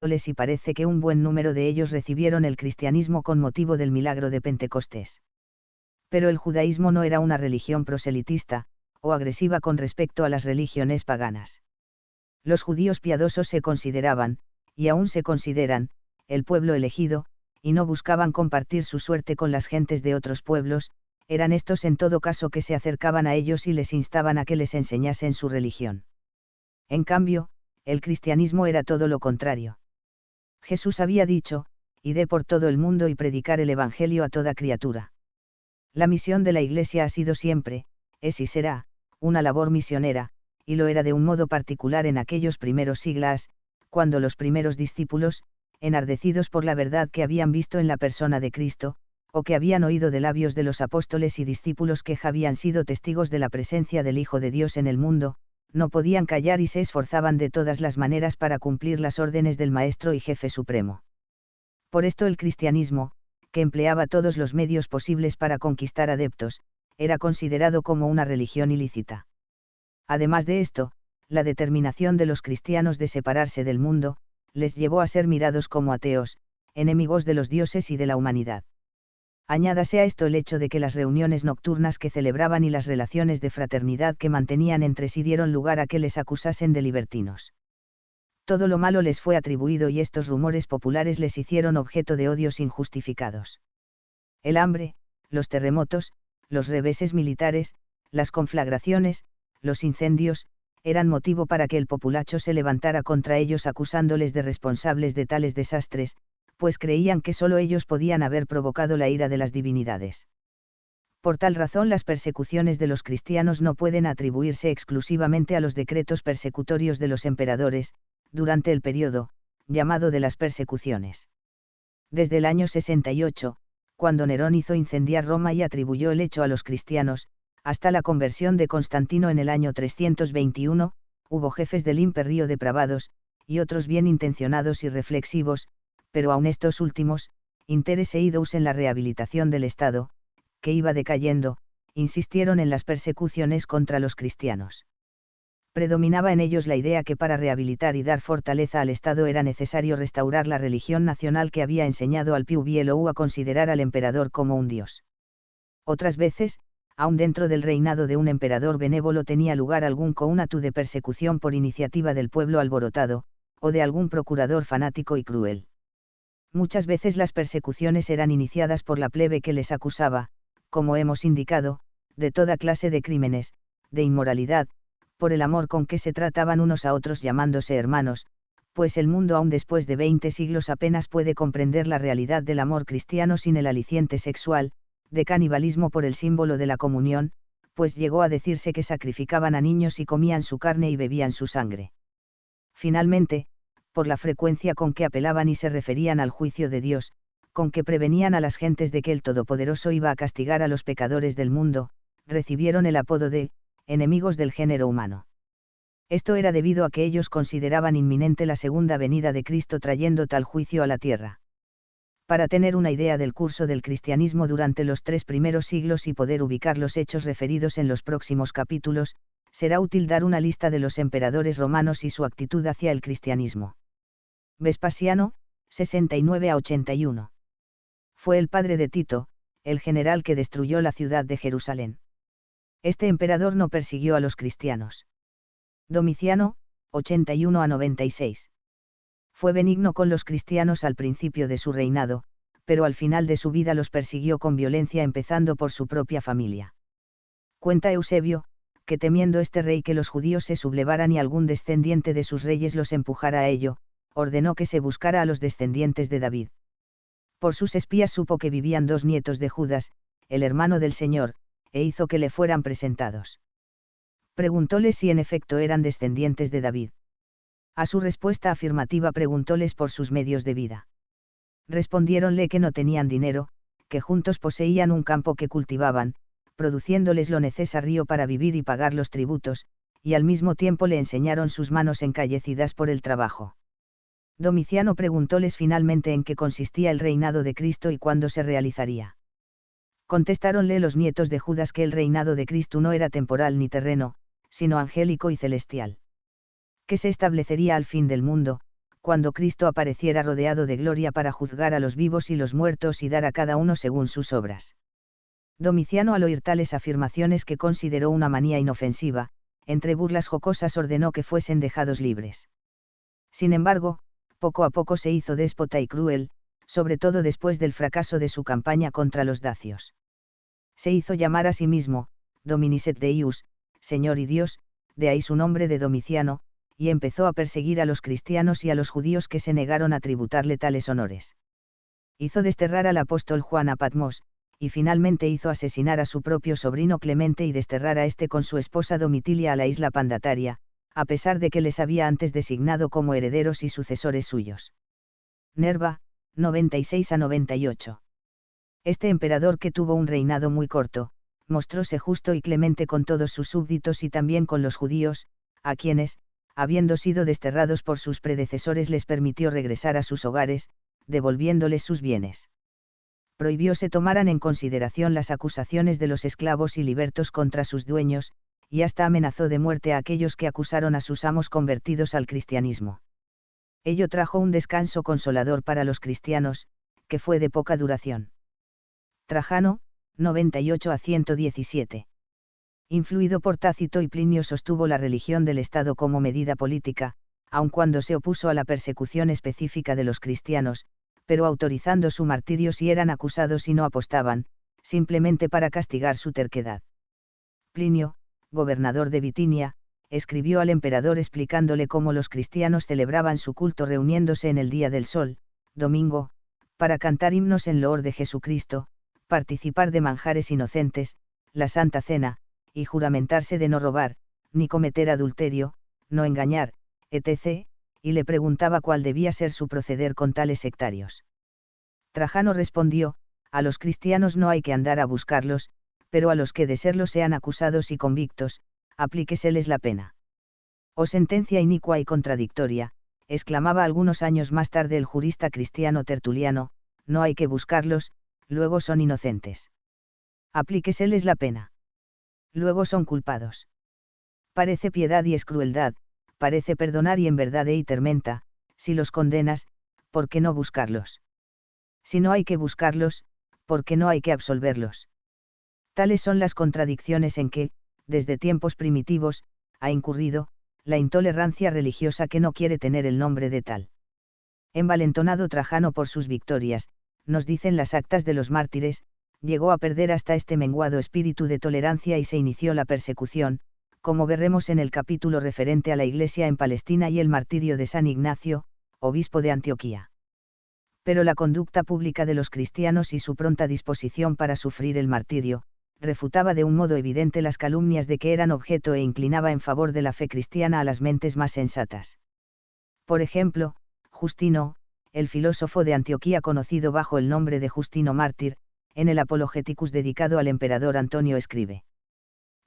y parece que un buen número de ellos recibieron el cristianismo con motivo del milagro de Pentecostés. Pero el judaísmo no era una religión proselitista, o agresiva con respecto a las religiones paganas. Los judíos piadosos se consideraban, y aún se consideran, el pueblo elegido, y no buscaban compartir su suerte con las gentes de otros pueblos, eran estos en todo caso que se acercaban a ellos y les instaban a que les enseñasen su religión. En cambio, el cristianismo era todo lo contrario. Jesús había dicho, id por todo el mundo y predicar el Evangelio a toda criatura. La misión de la Iglesia ha sido siempre, es y será, una labor misionera, y lo era de un modo particular en aquellos primeros siglos, cuando los primeros discípulos, enardecidos por la verdad que habían visto en la persona de Cristo, o que habían oído de labios de los apóstoles y discípulos que habían sido testigos de la presencia del Hijo de Dios en el mundo, no podían callar y se esforzaban de todas las maneras para cumplir las órdenes del Maestro y Jefe Supremo. Por esto el cristianismo, que empleaba todos los medios posibles para conquistar adeptos, era considerado como una religión ilícita. Además de esto, la determinación de los cristianos de separarse del mundo, les llevó a ser mirados como ateos, enemigos de los dioses y de la humanidad. Añádase a esto el hecho de que las reuniones nocturnas que celebraban y las relaciones de fraternidad que mantenían entre sí dieron lugar a que les acusasen de libertinos. Todo lo malo les fue atribuido y estos rumores populares les hicieron objeto de odios injustificados. El hambre, los terremotos, los reveses militares, las conflagraciones, los incendios, eran motivo para que el populacho se levantara contra ellos acusándoles de responsables de tales desastres, pues creían que sólo ellos podían haber provocado la ira de las divinidades. Por tal razón las persecuciones de los cristianos no pueden atribuirse exclusivamente a los decretos persecutorios de los emperadores, durante el periodo, llamado de las persecuciones. Desde el año 68, cuando Nerón hizo incendiar Roma y atribuyó el hecho a los cristianos, hasta la conversión de Constantino en el año 321, hubo jefes del imperio depravados, y otros bien intencionados y reflexivos, pero aun estos últimos, interesados en la rehabilitación del Estado, que iba decayendo, insistieron en las persecuciones contra los cristianos. Predominaba en ellos la idea que para rehabilitar y dar fortaleza al Estado era necesario restaurar la religión nacional que había enseñado al pueblo a considerar al emperador como un dios. Otras veces, aun dentro del reinado de un emperador benévolo tenía lugar algún conato de persecución por iniciativa del pueblo alborotado, o de algún procurador fanático y cruel. Muchas veces las persecuciones eran iniciadas por la plebe que les acusaba, como hemos indicado, de toda clase de crímenes, de inmoralidad, por el amor con que se trataban unos a otros llamándose hermanos, pues el mundo aún después de 20 siglos apenas puede comprender la realidad del amor cristiano sin el aliciente sexual, de canibalismo por el símbolo de la comunión, pues llegó a decirse que sacrificaban a niños y comían su carne y bebían su sangre. Finalmente, por la frecuencia con que apelaban y se referían al juicio de Dios, con que prevenían a las gentes de que el Todopoderoso iba a castigar a los pecadores del mundo, recibieron el apodo de enemigos del género humano. Esto era debido a que ellos consideraban inminente la segunda venida de Cristo trayendo tal juicio a la tierra. Para tener una idea del curso del cristianismo durante los 3 primeros siglos y poder ubicar los hechos referidos en los próximos capítulos, será útil dar una lista de los emperadores romanos y su actitud hacia el cristianismo. Vespasiano, 69 a 81. Fue el padre de Tito, el general que destruyó la ciudad de Jerusalén. Este emperador no persiguió a los cristianos. Domiciano, 81 a 96. Fue benigno con los cristianos al principio de su reinado, pero al final de su vida los persiguió con violencia empezando por su propia familia. Cuenta Eusebio, que temiendo este rey que los judíos se sublevaran y algún descendiente de sus reyes los empujara a ello, ordenó que se buscara a los descendientes de David. Por sus espías supo que vivían 2 nietos de Judas, el hermano del Señor, e hizo que le fueran presentados. Preguntóles si en efecto eran descendientes de David. A su respuesta afirmativa preguntóles por sus medios de vida. Respondiéronle que no tenían dinero, que juntos poseían un campo que cultivaban, produciéndoles lo necesario para vivir y pagar los tributos, y al mismo tiempo le enseñaron sus manos encallecidas por el trabajo. Domiciano preguntóles finalmente en qué consistía el reinado de Cristo y cuándo se realizaría. Contestáronle los nietos de Judas que el reinado de Cristo no era temporal ni terreno, sino angélico y celestial. Que se establecería al fin del mundo, cuando Cristo apareciera rodeado de gloria para juzgar a los vivos y los muertos y dar a cada uno según sus obras. Domiciano, al oír tales afirmaciones que consideró una manía inofensiva, entre burlas jocosas ordenó que fuesen dejados libres. Sin embargo, poco a poco se hizo déspota y cruel, sobre todo después del fracaso de su campaña contra los dacios. Se hizo llamar a sí mismo, Dominiset Deus, Señor y Dios, de ahí su nombre de Domiciano, y empezó a perseguir a los cristianos y a los judíos que se negaron a tributarle tales honores. Hizo desterrar al apóstol Juan a Patmos, y finalmente hizo asesinar a su propio sobrino Clemente y desterrar a este con su esposa Domitilia a la isla Pandataria, a pesar de que les había antes designado como herederos y sucesores suyos. Nerva, 96 a 98. Este emperador, que tuvo un reinado muy corto, mostróse justo y clemente con todos sus súbditos y también con los judíos, a quienes, habiendo sido desterrados por sus predecesores, les permitió regresar a sus hogares, devolviéndoles sus bienes. Prohibió se tomaran en consideración las acusaciones de los esclavos y libertos contra sus dueños, y hasta amenazó de muerte a aquellos que acusaron a sus amos convertidos al cristianismo. Ello trajo un descanso consolador para los cristianos, que fue de poca duración. Trajano, 98 a 117. Influido por Tácito y Plinio, sostuvo la religión del Estado como medida política, aun cuando se opuso a la persecución específica de los cristianos, pero autorizando su martirio si eran acusados y no apostaban, simplemente para castigar su terquedad. Plinio, gobernador de Bitinia, escribió al emperador explicándole cómo los cristianos celebraban su culto reuniéndose en el día del sol, domingo, para cantar himnos en loor de Jesucristo, participar de manjares inocentes, la Santa Cena, y juramentarse de no robar, ni cometer adulterio, no engañar, etc., y le preguntaba cuál debía ser su proceder con tales sectarios. Trajano respondió: a los cristianos no hay que andar a buscarlos, pero a los que de serlo sean acusados y convictos, aplíqueseles la pena. O sentencia inicua y contradictoria, exclamaba algunos años más tarde el jurista cristiano Tertuliano, no hay que buscarlos, luego son inocentes. Aplíqueseles la pena. Luego son culpados. Parece piedad y es crueldad, parece perdonar y en verdad y tormenta, si los condenas, ¿por qué no buscarlos? Si no hay que buscarlos, ¿por qué no hay que absolverlos? Tales son las contradicciones en que, desde tiempos primitivos, ha incurrido la intolerancia religiosa que no quiere tener el nombre de tal. Envalentonado Trajano por sus victorias, nos dicen las actas de los mártires, llegó a perder hasta este menguado espíritu de tolerancia y se inició la persecución, como veremos en el capítulo referente a la Iglesia en Palestina y el martirio de San Ignacio, obispo de Antioquía. Pero la conducta pública de los cristianos y su pronta disposición para sufrir el martirio, refutaba de un modo evidente las calumnias de que eran objeto e inclinaba en favor de la fe cristiana a las mentes más sensatas. Por ejemplo, Justino, el filósofo de Antioquía conocido bajo el nombre de Justino Mártir, en el Apologeticus dedicado al emperador Antonio escribe: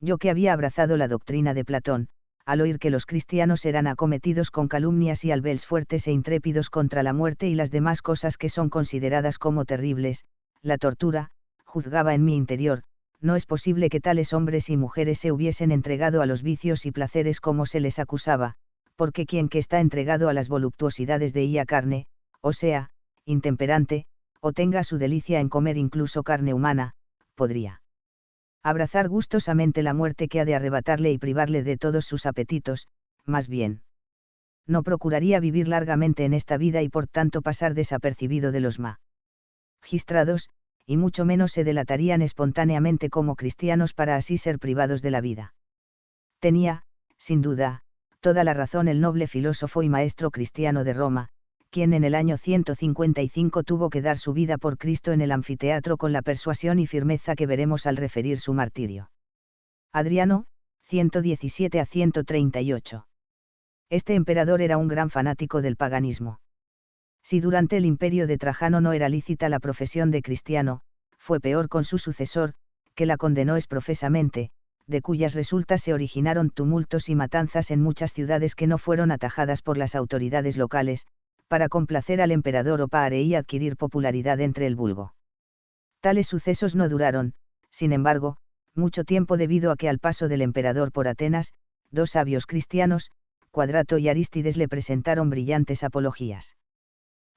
yo que había abrazado la doctrina de Platón, al oír que los cristianos eran acometidos con calumnias y albels fuertes e intrépidos contra la muerte y las demás cosas que son consideradas como terribles, la tortura, juzgaba en mi interior, no es posible que tales hombres y mujeres se hubiesen entregado a los vicios y placeres como se les acusaba, porque quien que está entregado a las voluptuosidades de ella carne, o sea, intemperante, o tenga su delicia en comer incluso carne humana, podría abrazar gustosamente la muerte que ha de arrebatarle y privarle de todos sus apetitos, más bien. No procuraría vivir largamente en esta vida y por tanto pasar desapercibido de los magistrados, y mucho menos se delatarían espontáneamente como cristianos para así ser privados de la vida. Tenía, sin duda, toda la razón el noble filósofo y maestro cristiano de Roma, quien en el año 155 tuvo que dar su vida por Cristo en el anfiteatro con la persuasión y firmeza que veremos al referir su martirio. Adriano, 117 a 138. Este emperador era un gran fanático del paganismo. Si durante el imperio de Trajano no era lícita la profesión de cristiano, fue peor con su sucesor, que la condenó exprofesamente, de cuyas resultas se originaron tumultos y matanzas en muchas ciudades que no fueron atajadas por las autoridades locales, para complacer al emperador o para y adquirir popularidad entre el vulgo. Tales sucesos no duraron, sin embargo, mucho tiempo debido a que al paso del emperador por Atenas, dos sabios cristianos, Cuadrato y Arístides le presentaron brillantes apologías.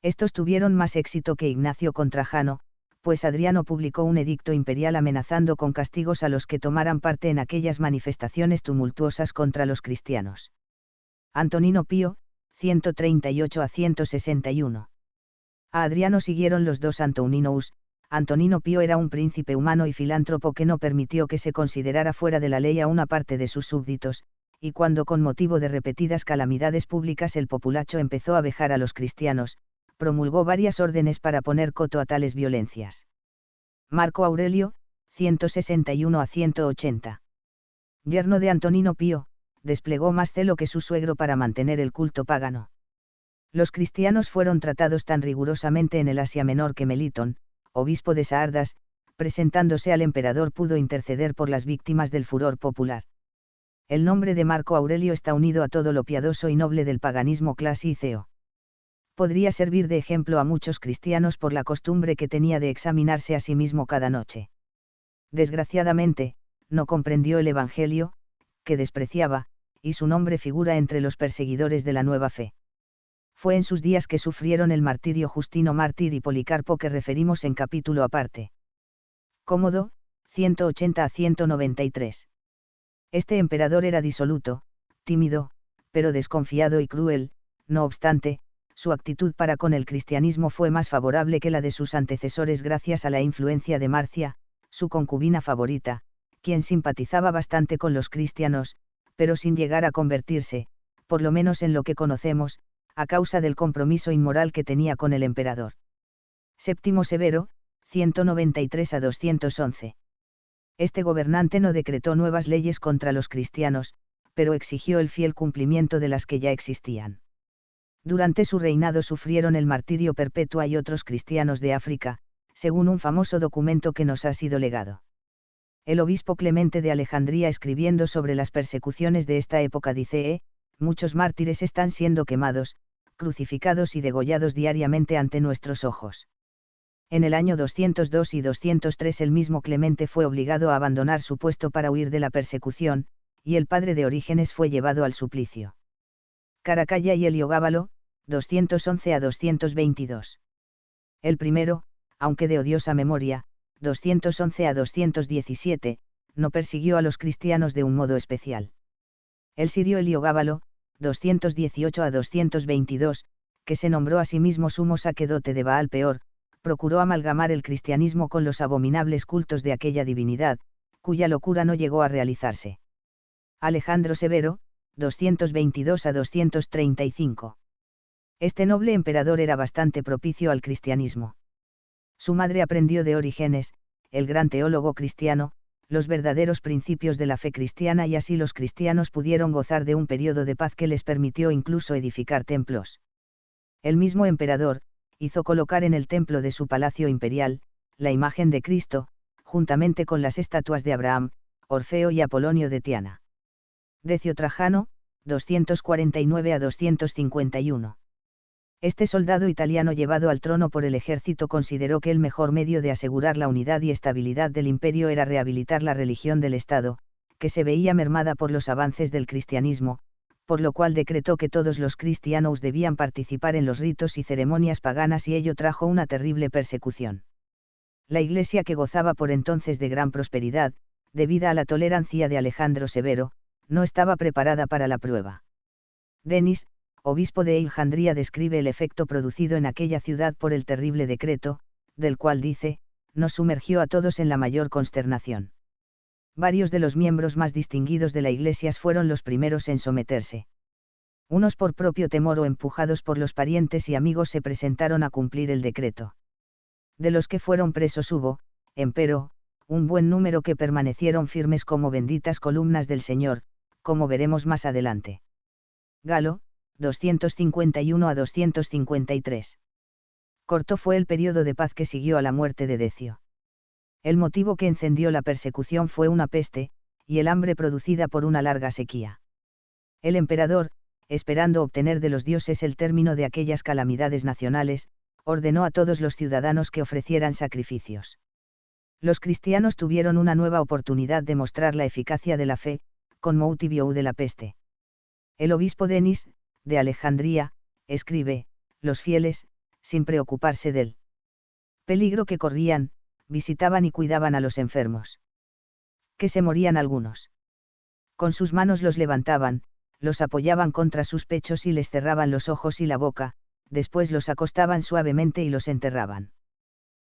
Estos tuvieron más éxito que Ignacio con Trajano, pues Adriano publicó un edicto imperial amenazando con castigos a los que tomaran parte en aquellas manifestaciones tumultuosas contra los cristianos. Antonino Pío, 138 a 161. A Adriano siguieron los dos Antoninous. Antonino Pío era un príncipe humano y filántropo que no permitió que se considerara fuera de la ley a una parte de sus súbditos, y cuando con motivo de repetidas calamidades públicas el populacho empezó a vejar a los cristianos, promulgó varias órdenes para poner coto a tales violencias. Marco Aurelio, 161 a 180. Yerno de Antonino Pío, desplegó más celo que su suegro para mantener el culto pagano. Los cristianos fueron tratados tan rigurosamente en el Asia Menor que Melitón, obispo de Saardas, presentándose al emperador pudo interceder por las víctimas del furor popular. El nombre de Marco Aurelio está unido a todo lo piadoso y noble del paganismo clasiceo. Podría servir de ejemplo a muchos cristianos por la costumbre que tenía de examinarse a sí mismo cada noche. Desgraciadamente, no comprendió el Evangelio, que despreciaba, y su nombre figura entre los perseguidores de la nueva fe. Fue en sus días que sufrieron el martirio Justino mártir y Policarpo que referimos en capítulo aparte. Cómodo, 180 a 193. Este emperador era disoluto, tímido, pero desconfiado y cruel, no obstante, su actitud para con el cristianismo fue más favorable que la de sus antecesores gracias a la influencia de Marcia, su concubina favorita, quien simpatizaba bastante con los cristianos, pero sin llegar a convertirse, por lo menos en lo que conocemos, a causa del compromiso inmoral que tenía con el emperador. Séptimo Severo, 193 a 211. Este gobernante no decretó nuevas leyes contra los cristianos, pero exigió el fiel cumplimiento de las que ya existían. Durante su reinado sufrieron el martirio perpetuo y otros cristianos de África, según un famoso documento que nos ha sido legado. El obispo Clemente de Alejandría escribiendo sobre las persecuciones de esta época dice: muchos mártires están siendo quemados, crucificados y degollados diariamente ante nuestros ojos. En el año 202 y 203 el mismo Clemente fue obligado a abandonar su puesto para huir de la persecución, y el padre de Orígenes fue llevado al suplicio. Caracalla y Heliogábalo, 211 a 222. El primero, aunque de odiosa memoria, 211 a 217, no persiguió a los cristianos de un modo especial. El sirio Heliogábalo, 218 a 222, que se nombró a sí mismo sumo sacerdote de Baal Peor, procuró amalgamar el cristianismo con los abominables cultos de aquella divinidad, cuya locura no llegó a realizarse. Alejandro Severo, 222 a 235. Este noble emperador era bastante propicio al cristianismo. Su madre aprendió de Orígenes, el gran teólogo cristiano, los verdaderos principios de la fe cristiana y así los cristianos pudieron gozar de un periodo de paz que les permitió incluso edificar templos. El mismo emperador, hizo colocar en el templo de su palacio imperial, la imagen de Cristo, juntamente con las estatuas de Abraham, Orfeo y Apolonio de Tiana. Decio Trajano, 249 a 251. Este soldado italiano llevado al trono por el ejército consideró que el mejor medio de asegurar la unidad y estabilidad del imperio era rehabilitar la religión del Estado, que se veía mermada por los avances del cristianismo, por lo cual decretó que todos los cristianos debían participar en los ritos y ceremonias paganas y ello trajo una terrible persecución. La Iglesia, que gozaba por entonces de gran prosperidad, debida a la tolerancia de Alejandro Severo, no estaba preparada para la prueba. Denis, obispo de Alejandría, describe el efecto producido en aquella ciudad por el terrible decreto, del cual dice: nos sumergió a todos en la mayor consternación. Varios de los miembros más distinguidos de la Iglesia fueron los primeros en someterse. Unos por propio temor o empujados por los parientes y amigos se presentaron a cumplir el decreto. De los que fueron presos hubo, empero, un buen número que permanecieron firmes como benditas columnas del Señor, como veremos más adelante. Galo, 251 a 253. Corto fue el periodo de paz que siguió a la muerte de Decio. El motivo que encendió la persecución fue una peste, y el hambre producida por una larga sequía. El emperador, esperando obtener de los dioses el término de aquellas calamidades nacionales, ordenó a todos los ciudadanos que ofrecieran sacrificios. Los cristianos tuvieron una nueva oportunidad de mostrar la eficacia de la fe, con motivo de la peste. El obispo Denis, de Alejandría, escribe, los fieles, sin preocuparse del peligro que corrían, visitaban y cuidaban a los enfermos. Que se morían algunos. Con sus manos los levantaban, los apoyaban contra sus pechos y les cerraban los ojos y la boca, después los acostaban suavemente y los enterraban.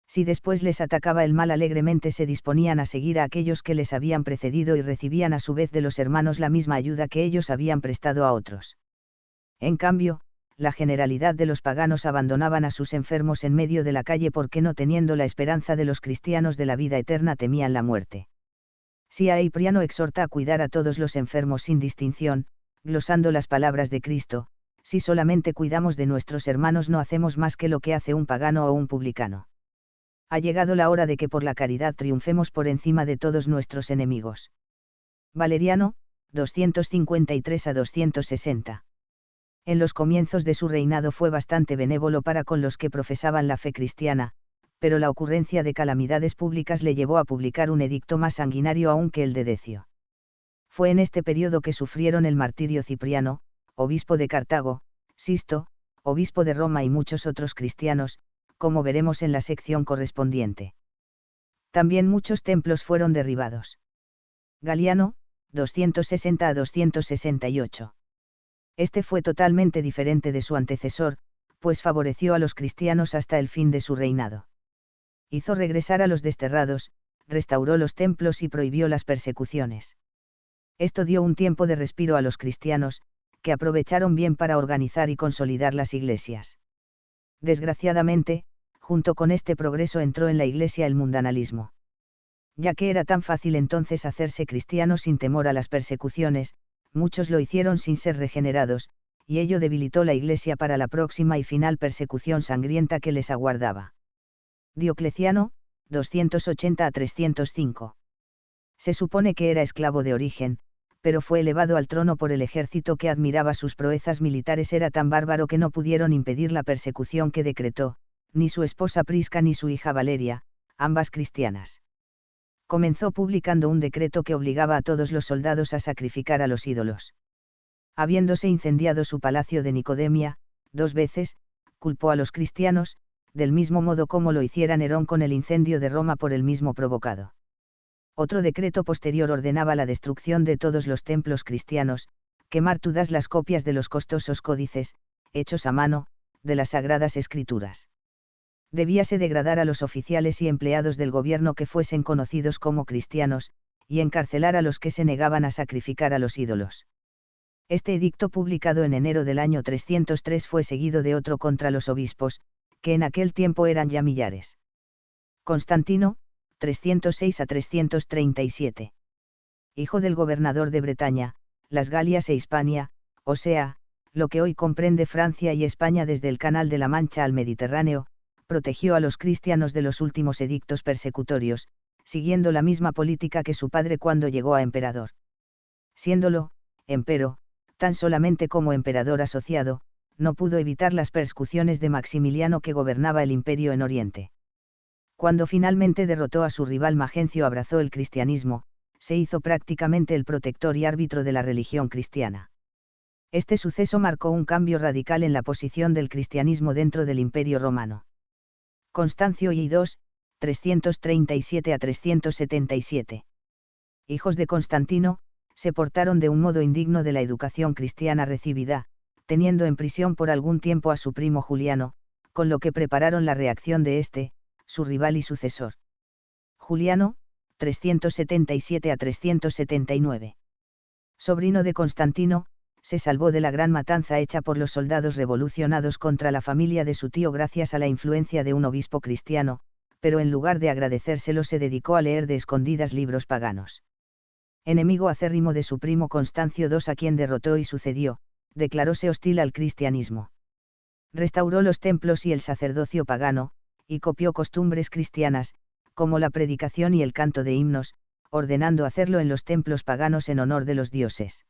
Si después les atacaba el mal, alegremente se disponían a seguir a aquellos que les habían precedido y recibían a su vez de los hermanos la misma ayuda que ellos habían prestado a otros. En cambio, la generalidad de los paganos abandonaban a sus enfermos en medio de la calle porque, no teniendo la esperanza de los cristianos de la vida eterna, temían la muerte. Sia Cipriano exhorta a cuidar a todos los enfermos sin distinción, glosando las palabras de Cristo: si solamente cuidamos de nuestros hermanos, no hacemos más que lo que hace un pagano o un publicano. Ha llegado la hora de que por la caridad triunfemos por encima de todos nuestros enemigos. Valeriano, 253 a 260. En los comienzos de su reinado fue bastante benévolo para con los que profesaban la fe cristiana, pero la ocurrencia de calamidades públicas le llevó a publicar un edicto más sanguinario aún que el de Decio. Fue en este periodo que sufrieron el martirio Cipriano, obispo de Cartago, Sisto, obispo de Roma, y muchos otros cristianos, como veremos en la sección correspondiente. También muchos templos fueron derribados. Galiano, 260 a 268. Este fue totalmente diferente de su antecesor, pues favoreció a los cristianos hasta el fin de su reinado. Hizo regresar a los desterrados, restauró los templos y prohibió las persecuciones. Esto dio un tiempo de respiro a los cristianos, que aprovecharon bien para organizar y consolidar las iglesias. Desgraciadamente, junto con este progreso entró en la Iglesia el mundanalismo. Ya que era tan fácil entonces hacerse cristiano sin temor a las persecuciones, muchos lo hicieron sin ser regenerados, y ello debilitó la Iglesia para la próxima y final persecución sangrienta que les aguardaba. Diocleciano, 280 a 305. Se supone que era esclavo de origen, pero fue elevado al trono por el ejército que admiraba sus proezas militares. Era tan bárbaro que no pudieron impedir la persecución que decretó, ni su esposa Prisca ni su hija Valeria, ambas cristianas. Comenzó publicando un decreto que obligaba a todos los soldados a sacrificar a los ídolos. Habiéndose incendiado su palacio de Nicodemia, 2 veces, culpó a los cristianos, del mismo modo como lo hiciera Nerón con el incendio de Roma por el mismo provocado. Otro decreto posterior ordenaba la destrucción de todos los templos cristianos, quemar todas las copias de los costosos códices, hechos a mano, de las Sagradas Escrituras. Debíase degradar a los oficiales y empleados del gobierno que fuesen conocidos como cristianos, y encarcelar a los que se negaban a sacrificar a los ídolos. Este edicto, publicado en enero del año 303, fue seguido de otro contra los obispos, que en aquel tiempo eran ya millares. Constantino, 306 a 337. Hijo del gobernador de Bretaña, las Galias e Hispania, o sea, lo que hoy comprende Francia y España desde el Canal de la Mancha al Mediterráneo, protegió a los cristianos de los últimos edictos persecutorios, siguiendo la misma política que su padre cuando llegó a emperador. Siéndolo, empero, tan solamente como emperador asociado, no pudo evitar las persecuciones de Maximiliano, que gobernaba el imperio en Oriente. Cuando finalmente derrotó a su rival Magencio, abrazó el cristianismo, se hizo prácticamente el protector y árbitro de la religión cristiana. Este suceso marcó un cambio radical en la posición del cristianismo dentro del Imperio Romano. Constancio y II, 337 a 377. Hijos de Constantino, se portaron de un modo indigno de la educación cristiana recibida, teniendo en prisión por algún tiempo a su primo Juliano, con lo que prepararon la reacción de este, su rival y sucesor. Juliano, 377 a 379. Sobrino de Constantino, se salvó de la gran matanza hecha por los soldados revolucionados contra la familia de su tío gracias a la influencia de un obispo cristiano, pero en lugar de agradecérselo se dedicó a leer de escondidas libros paganos. Enemigo acérrimo de su primo Constancio II, a quien derrotó y sucedió, declaróse hostil al cristianismo. Restauró los templos y el sacerdocio pagano, y copió costumbres cristianas, como la predicación y el canto de himnos, ordenando hacerlo en los templos paganos en honor de los dioses.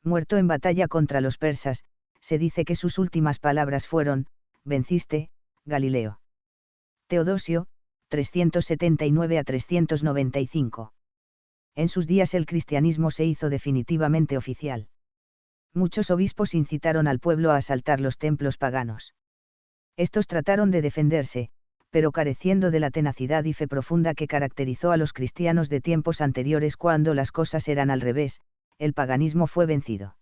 Muerto en batalla contra los persas, se dice que sus últimas palabras fueron: «Venciste, Galileo». Teodosio, 379 a 395. En sus días el cristianismo se hizo definitivamente oficial. muchos obispos incitaron al pueblo a asaltar los templos paganos. Estos trataron de defenderse, pero careciendo de la tenacidad y fe profunda que caracterizó a los cristianos de tiempos anteriores cuando las cosas eran al revés, el paganismo fue vencido.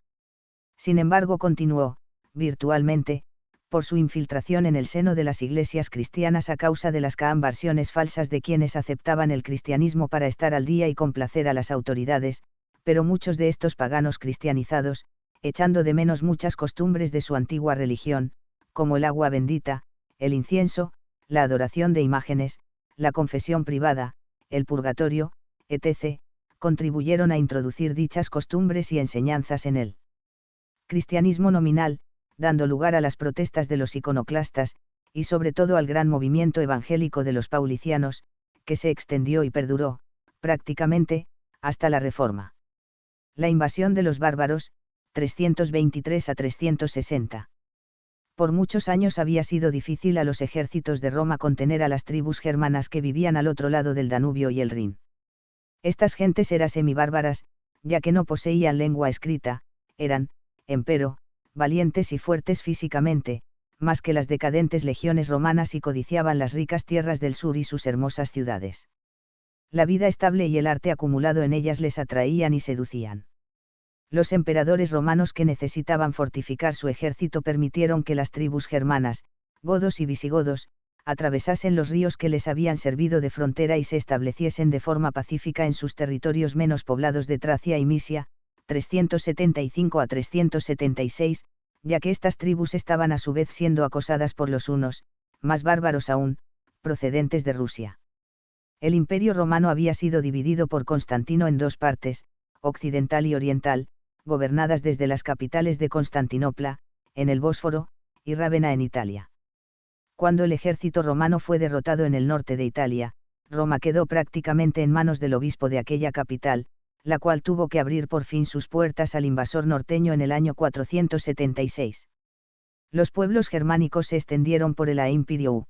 Sin embargo, continuó, virtualmente, por su infiltración en el seno de las iglesias cristianas a causa de las conversiones falsas de quienes aceptaban el cristianismo para estar al día y complacer a las autoridades, pero muchos de estos paganos cristianizados, echando de menos muchas costumbres de su antigua religión, como el agua bendita, el incienso, la adoración de imágenes, la confesión privada, el purgatorio, etc., contribuyeron a introducir dichas costumbres y enseñanzas en el cristianismo nominal, dando lugar a las protestas de los iconoclastas, y sobre todo al gran movimiento evangélico de los paulicianos, que se extendió y perduró, prácticamente, hasta la Reforma. La invasión de los bárbaros, 323 a 360. Por muchos años había sido difícil a los ejércitos de Roma contener a las tribus germanas que vivían al otro lado del Danubio y el Rin. Estas gentes eran semibárbaras, ya que no poseían lengua escrita, eran, empero, valientes y fuertes físicamente, más que las decadentes legiones romanas y codiciaban las ricas tierras del sur y sus hermosas ciudades. La vida estable y el arte acumulado en ellas les atraían y seducían. Los emperadores romanos que necesitaban fortificar su ejército permitieron que las tribus germanas, godos y visigodos, atravesasen los ríos que les habían servido de frontera y se estableciesen de forma pacífica en sus territorios menos poblados de Tracia y Misia, 375 a 376, ya que estas tribus estaban a su vez siendo acosadas por los hunos, más bárbaros aún, procedentes de Rusia. El Imperio Romano había sido dividido por Constantino en dos partes, occidental y oriental, gobernadas desde las capitales de Constantinopla, en el Bósforo, y Rávena en Italia. Cuando el ejército romano fue derrotado en el norte de Italia, Roma quedó prácticamente en manos del obispo de aquella capital, la cual tuvo que abrir por fin sus puertas al invasor norteño en el año 476. Los pueblos germánicos se extendieron por el Imperio.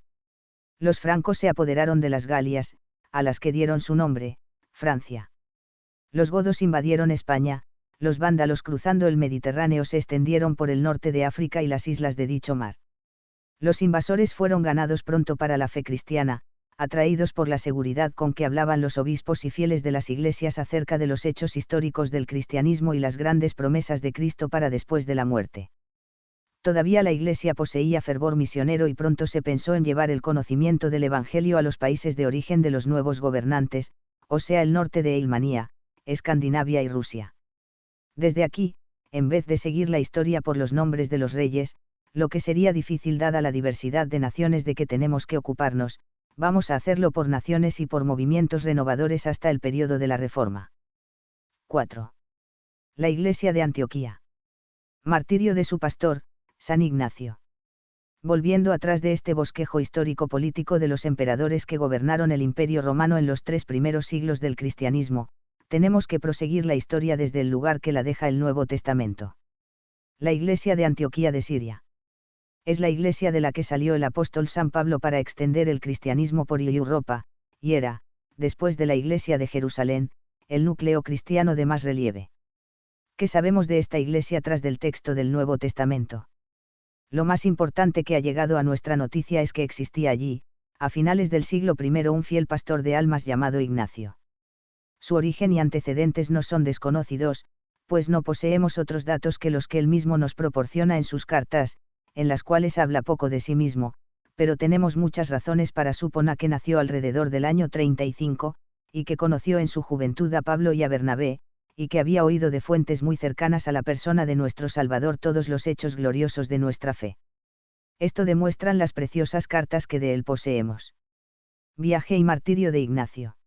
Los francos se apoderaron de las Galias, a las que dieron su nombre, Francia. Los godos invadieron España, los vándalos cruzando el Mediterráneo se extendieron por el norte de África y las islas de dicho mar. Los invasores fueron ganados pronto para la fe cristiana, atraídos por la seguridad con que hablaban los obispos y fieles de las iglesias acerca de los hechos históricos del cristianismo y las grandes promesas de Cristo para después de la muerte. Todavía la Iglesia poseía fervor misionero y pronto se pensó en llevar el conocimiento del Evangelio a los países de origen de los nuevos gobernantes, o sea el norte de Eilmanía, Escandinavia y Rusia. Desde aquí, en vez de seguir la historia por los nombres de los reyes, lo que sería difícil dada la diversidad de naciones de que tenemos que ocuparnos, vamos a hacerlo por naciones y por movimientos renovadores hasta el periodo de la Reforma. 4. La Iglesia de Antioquía. Martirio de su pastor, San Ignacio. Volviendo atrás de este bosquejo histórico-político de los emperadores que gobernaron el Imperio Romano en los 3 primeros siglos del cristianismo, tenemos que proseguir la historia desde el lugar que la deja el Nuevo Testamento. La Iglesia de Antioquía de Siria. Es la iglesia de la que salió el apóstol San Pablo para extender el cristianismo por Europa, y era, después de la iglesia de Jerusalén, el núcleo cristiano de más relieve. ¿Qué sabemos de esta iglesia tras del texto del Nuevo Testamento? Lo más importante que ha llegado a nuestra noticia es que existía allí, a finales del siglo I, un fiel pastor de almas llamado Ignacio. Su origen y antecedentes no son desconocidos, pues no poseemos otros datos que los que él mismo nos proporciona en sus cartas, en las cuales habla poco de sí mismo, pero tenemos muchas razones para suponer que nació alrededor del año 35, y que conoció en su juventud a Pablo y a Bernabé, y que había oído de fuentes muy cercanas a la persona de nuestro Salvador todos los hechos gloriosos de nuestra fe. Esto demuestran las preciosas cartas que de él poseemos. Viaje y martirio de Ignacio.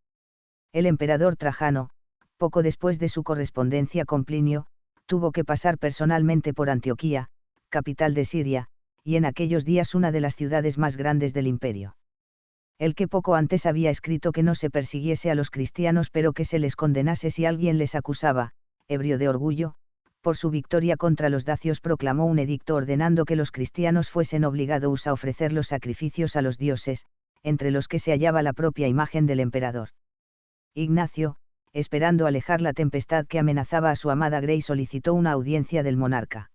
El emperador Trajano, poco después de su correspondencia con Plinio, tuvo que pasar personalmente por Antioquía, capital de Siria, y en aquellos días una de las ciudades más grandes del imperio. El que poco antes había escrito que no se persiguiese a los cristianos pero que se les condenase si alguien les acusaba, ebrio de orgullo, por su victoria contra los dacios proclamó un edicto ordenando que los cristianos fuesen obligados a ofrecer los sacrificios a los dioses, entre los que se hallaba la propia imagen del emperador. Ignacio, esperando alejar la tempestad que amenazaba a su amada Grey, solicitó una audiencia del monarca.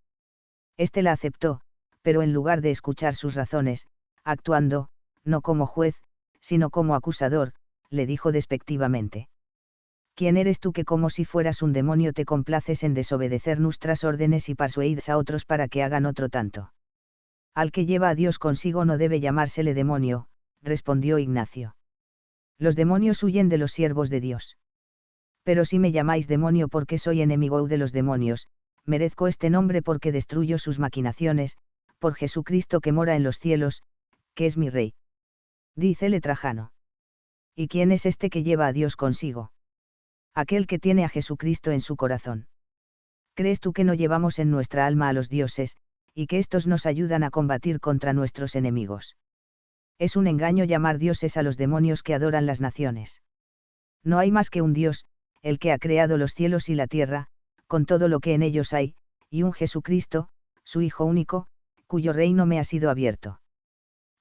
Este la aceptó, pero en lugar de escuchar sus razones, actuando, no como juez, sino como acusador, le dijo despectivamente: ¿Quién eres tú que como si fueras un demonio te complaces en desobedecer nuestras órdenes y persuades a otros para que hagan otro tanto? Al que lleva a Dios consigo no debe llamársele demonio, respondió Ignacio. Los demonios huyen de los siervos de Dios. Pero si me llamáis demonio porque soy enemigo de los demonios, merezco este nombre porque destruyo sus maquinaciones, por Jesucristo que mora en los cielos, que es mi Rey. Dícele Trajano. ¿Y quién es este que lleva a Dios consigo? Aquel que tiene a Jesucristo en su corazón. ¿Crees tú que no llevamos en nuestra alma a los dioses, y que éstos nos ayudan a combatir contra nuestros enemigos? Es un engaño llamar dioses a los demonios que adoran las naciones. No hay más que un Dios, el que ha creado los cielos y la tierra, con todo lo que en ellos hay, y un Jesucristo, su Hijo único, cuyo reino me ha sido abierto.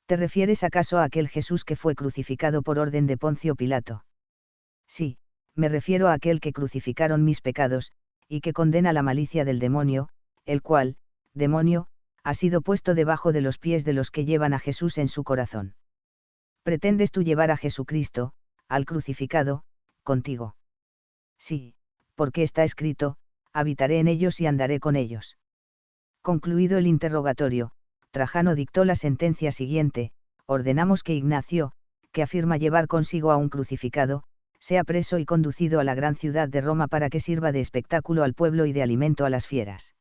¿Te refieres acaso a aquel Jesús que fue crucificado por orden de Poncio Pilato? Sí, me refiero a aquel que crucificaron mis pecados, y que condena la malicia del demonio, el cual, demonio, ha sido puesto debajo de los pies de los que llevan a Jesús en su corazón. ¿Pretendes tú llevar a Jesucristo, al crucificado, contigo? Sí, porque está escrito: habitaré en ellos y andaré con ellos. Concluido el interrogatorio, Trajano dictó la sentencia siguiente: ordenamos que Ignacio, que afirma llevar consigo a un crucificado, sea preso y conducido a la gran ciudad de Roma para que sirva de espectáculo al pueblo y de alimento a las fieras.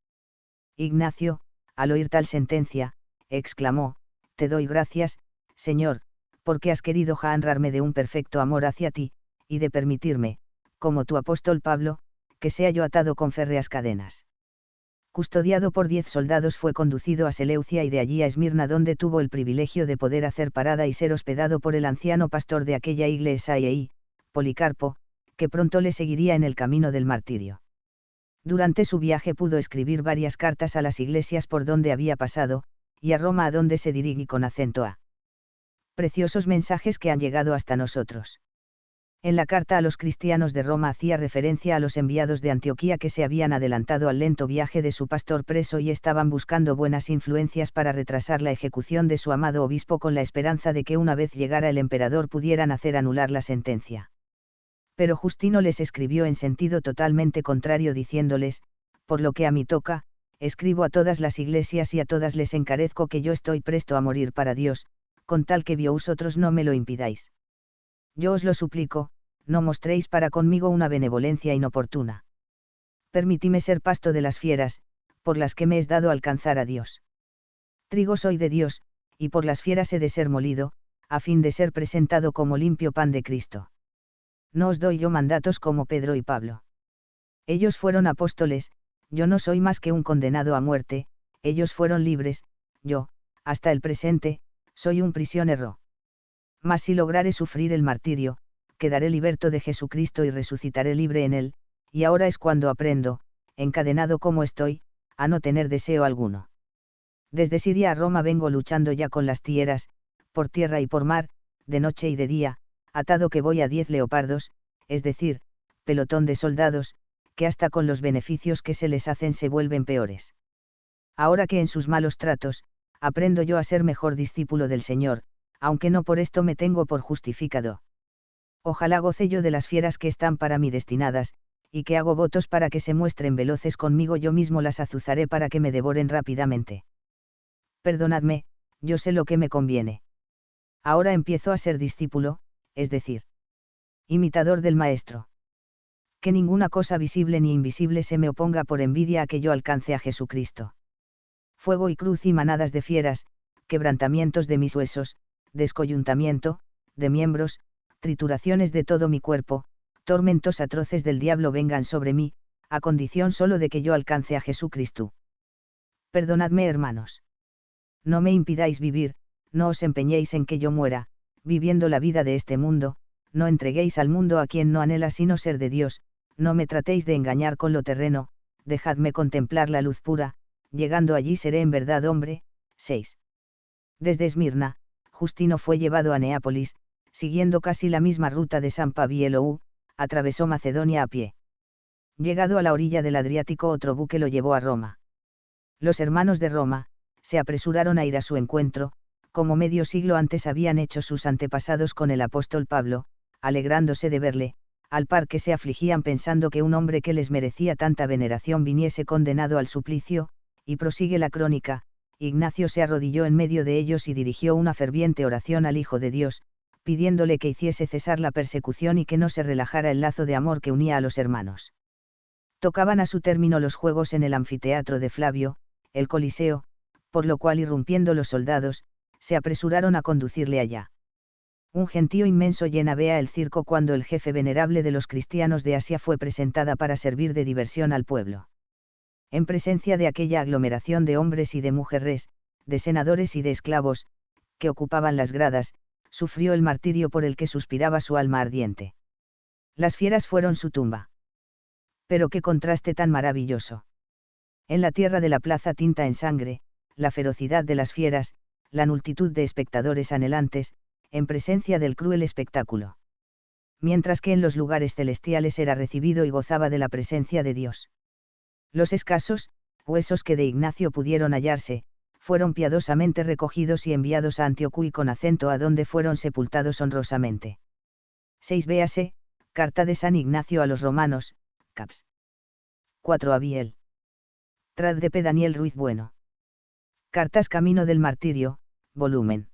Ignacio, al oír tal sentencia, exclamó: te doy gracias, Señor, porque has querido honrarme de un perfecto amor hacia ti, y de permitirme, como tu apóstol Pablo, que sea yo atado con férreas cadenas. Custodiado por 10 soldados fue conducido a Seleucia y de allí a Esmirna, donde tuvo el privilegio de poder hacer parada y ser hospedado por el anciano pastor de aquella iglesia, Policarpo, que pronto le seguiría en el camino del martirio. Durante su viaje pudo escribir varias cartas a las iglesias por donde había pasado, y a Roma a donde se dirigí con acento a. Preciosos mensajes que han llegado hasta nosotros. En la carta a los cristianos de Roma hacía referencia a los enviados de Antioquía que se habían adelantado al lento viaje de su pastor preso y estaban buscando buenas influencias para retrasar la ejecución de su amado obispo con la esperanza de que una vez llegara el emperador pudieran hacer anular la sentencia. Pero Justino les escribió en sentido totalmente contrario diciéndoles: por lo que a mí toca, escribo a todas las iglesias y a todas les encarezco que yo estoy presto a morir para Dios, con tal que vosotros no me lo impidáis. Yo os lo suplico, no mostréis para conmigo una benevolencia inoportuna. Permitime ser pasto de las fieras, por las que me es dado alcanzar a Dios. Trigo soy de Dios, y por las fieras he de ser molido, a fin de ser presentado como limpio pan de Cristo. No os doy yo mandatos como Pedro y Pablo. Ellos fueron apóstoles, yo no soy más que un condenado a muerte, ellos fueron libres, yo, hasta el presente, soy un prisionero. Mas si lograre sufrir el martirio, quedaré liberto de Jesucristo y resucitaré libre en él, y ahora es cuando aprendo, encadenado como estoy, a no tener deseo alguno. Desde Siria a Roma vengo luchando ya con las tieras, por tierra y por mar, de noche y de día, atado que voy a 10 leopardos, es decir, pelotón de soldados, que hasta con los beneficios que se les hacen se vuelven peores. Ahora que en sus malos tratos, aprendo yo a ser mejor discípulo del Señor, aunque no por esto me tengo por justificado. Ojalá goce yo de las fieras que están para mí destinadas, y que hago votos para que se muestren veloces conmigo, yo mismo las azuzaré para que me devoren rápidamente. Perdonadme, yo sé lo que me conviene. Ahora empiezo a ser discípulo, es decir, imitador del Maestro. Que ninguna cosa visible ni invisible se me oponga por envidia a que yo alcance a Jesucristo. Fuego y cruz y manadas de fieras, quebrantamientos de mis huesos, descoyuntamiento, de miembros, trituraciones de todo mi cuerpo, tormentos atroces del diablo vengan sobre mí, a condición solo de que yo alcance a Jesucristo. Perdonadme, hermanos. No me impidáis vivir, no os empeñéis en que yo muera, viviendo la vida de este mundo, no entreguéis al mundo a quien no anhela sino ser de Dios, no me tratéis de engañar con lo terreno, dejadme contemplar la luz pura, llegando allí seré en verdad hombre. 6. Desde Esmirna, Justino fue llevado a Neápolis, siguiendo casi la misma ruta de San Pabielou, atravesó Macedonia a pie. Llegado a la orilla del Adriático, otro buque lo llevó a Roma. Los hermanos de Roma se apresuraron a ir a su encuentro, como medio siglo antes habían hecho sus antepasados con el apóstol Pablo, alegrándose de verle, al par que se afligían pensando que un hombre que les merecía tanta veneración viniese condenado al suplicio, y prosigue la crónica. Ignacio se arrodilló en medio de ellos y dirigió una ferviente oración al Hijo de Dios, pidiéndole que hiciese cesar la persecución y que no se relajara el lazo de amor que unía a los hermanos. Tocaban a su término los juegos en el anfiteatro de Flavio, el Coliseo, por lo cual, irrumpiendo los soldados, se apresuraron a conducirle allá. Un gentío inmenso llenaba el circo cuando el jefe venerable de los cristianos de Asia fue presentada para servir de diversión al pueblo. En presencia de aquella aglomeración de hombres y de mujeres, de senadores y de esclavos, que ocupaban las gradas, sufrió el martirio por el que suspiraba su alma ardiente. Las fieras fueron su tumba. Pero qué contraste tan maravilloso. En la tierra de la plaza tinta en sangre, la ferocidad de las fieras, la multitud de espectadores anhelantes, en presencia del cruel espectáculo. Mientras que en los lugares celestiales era recibido y gozaba de la presencia de Dios. Los escasos huesos que de Ignacio pudieron hallarse, fueron piadosamente recogidos y enviados a Antioquía con acento a donde fueron sepultados honrosamente. 6. Véase, Carta de San Ignacio a los Romanos, Caps. 4. Abiel. Trad de P. Daniel Ruiz Bueno. Cartas Camino del Martirio, volumen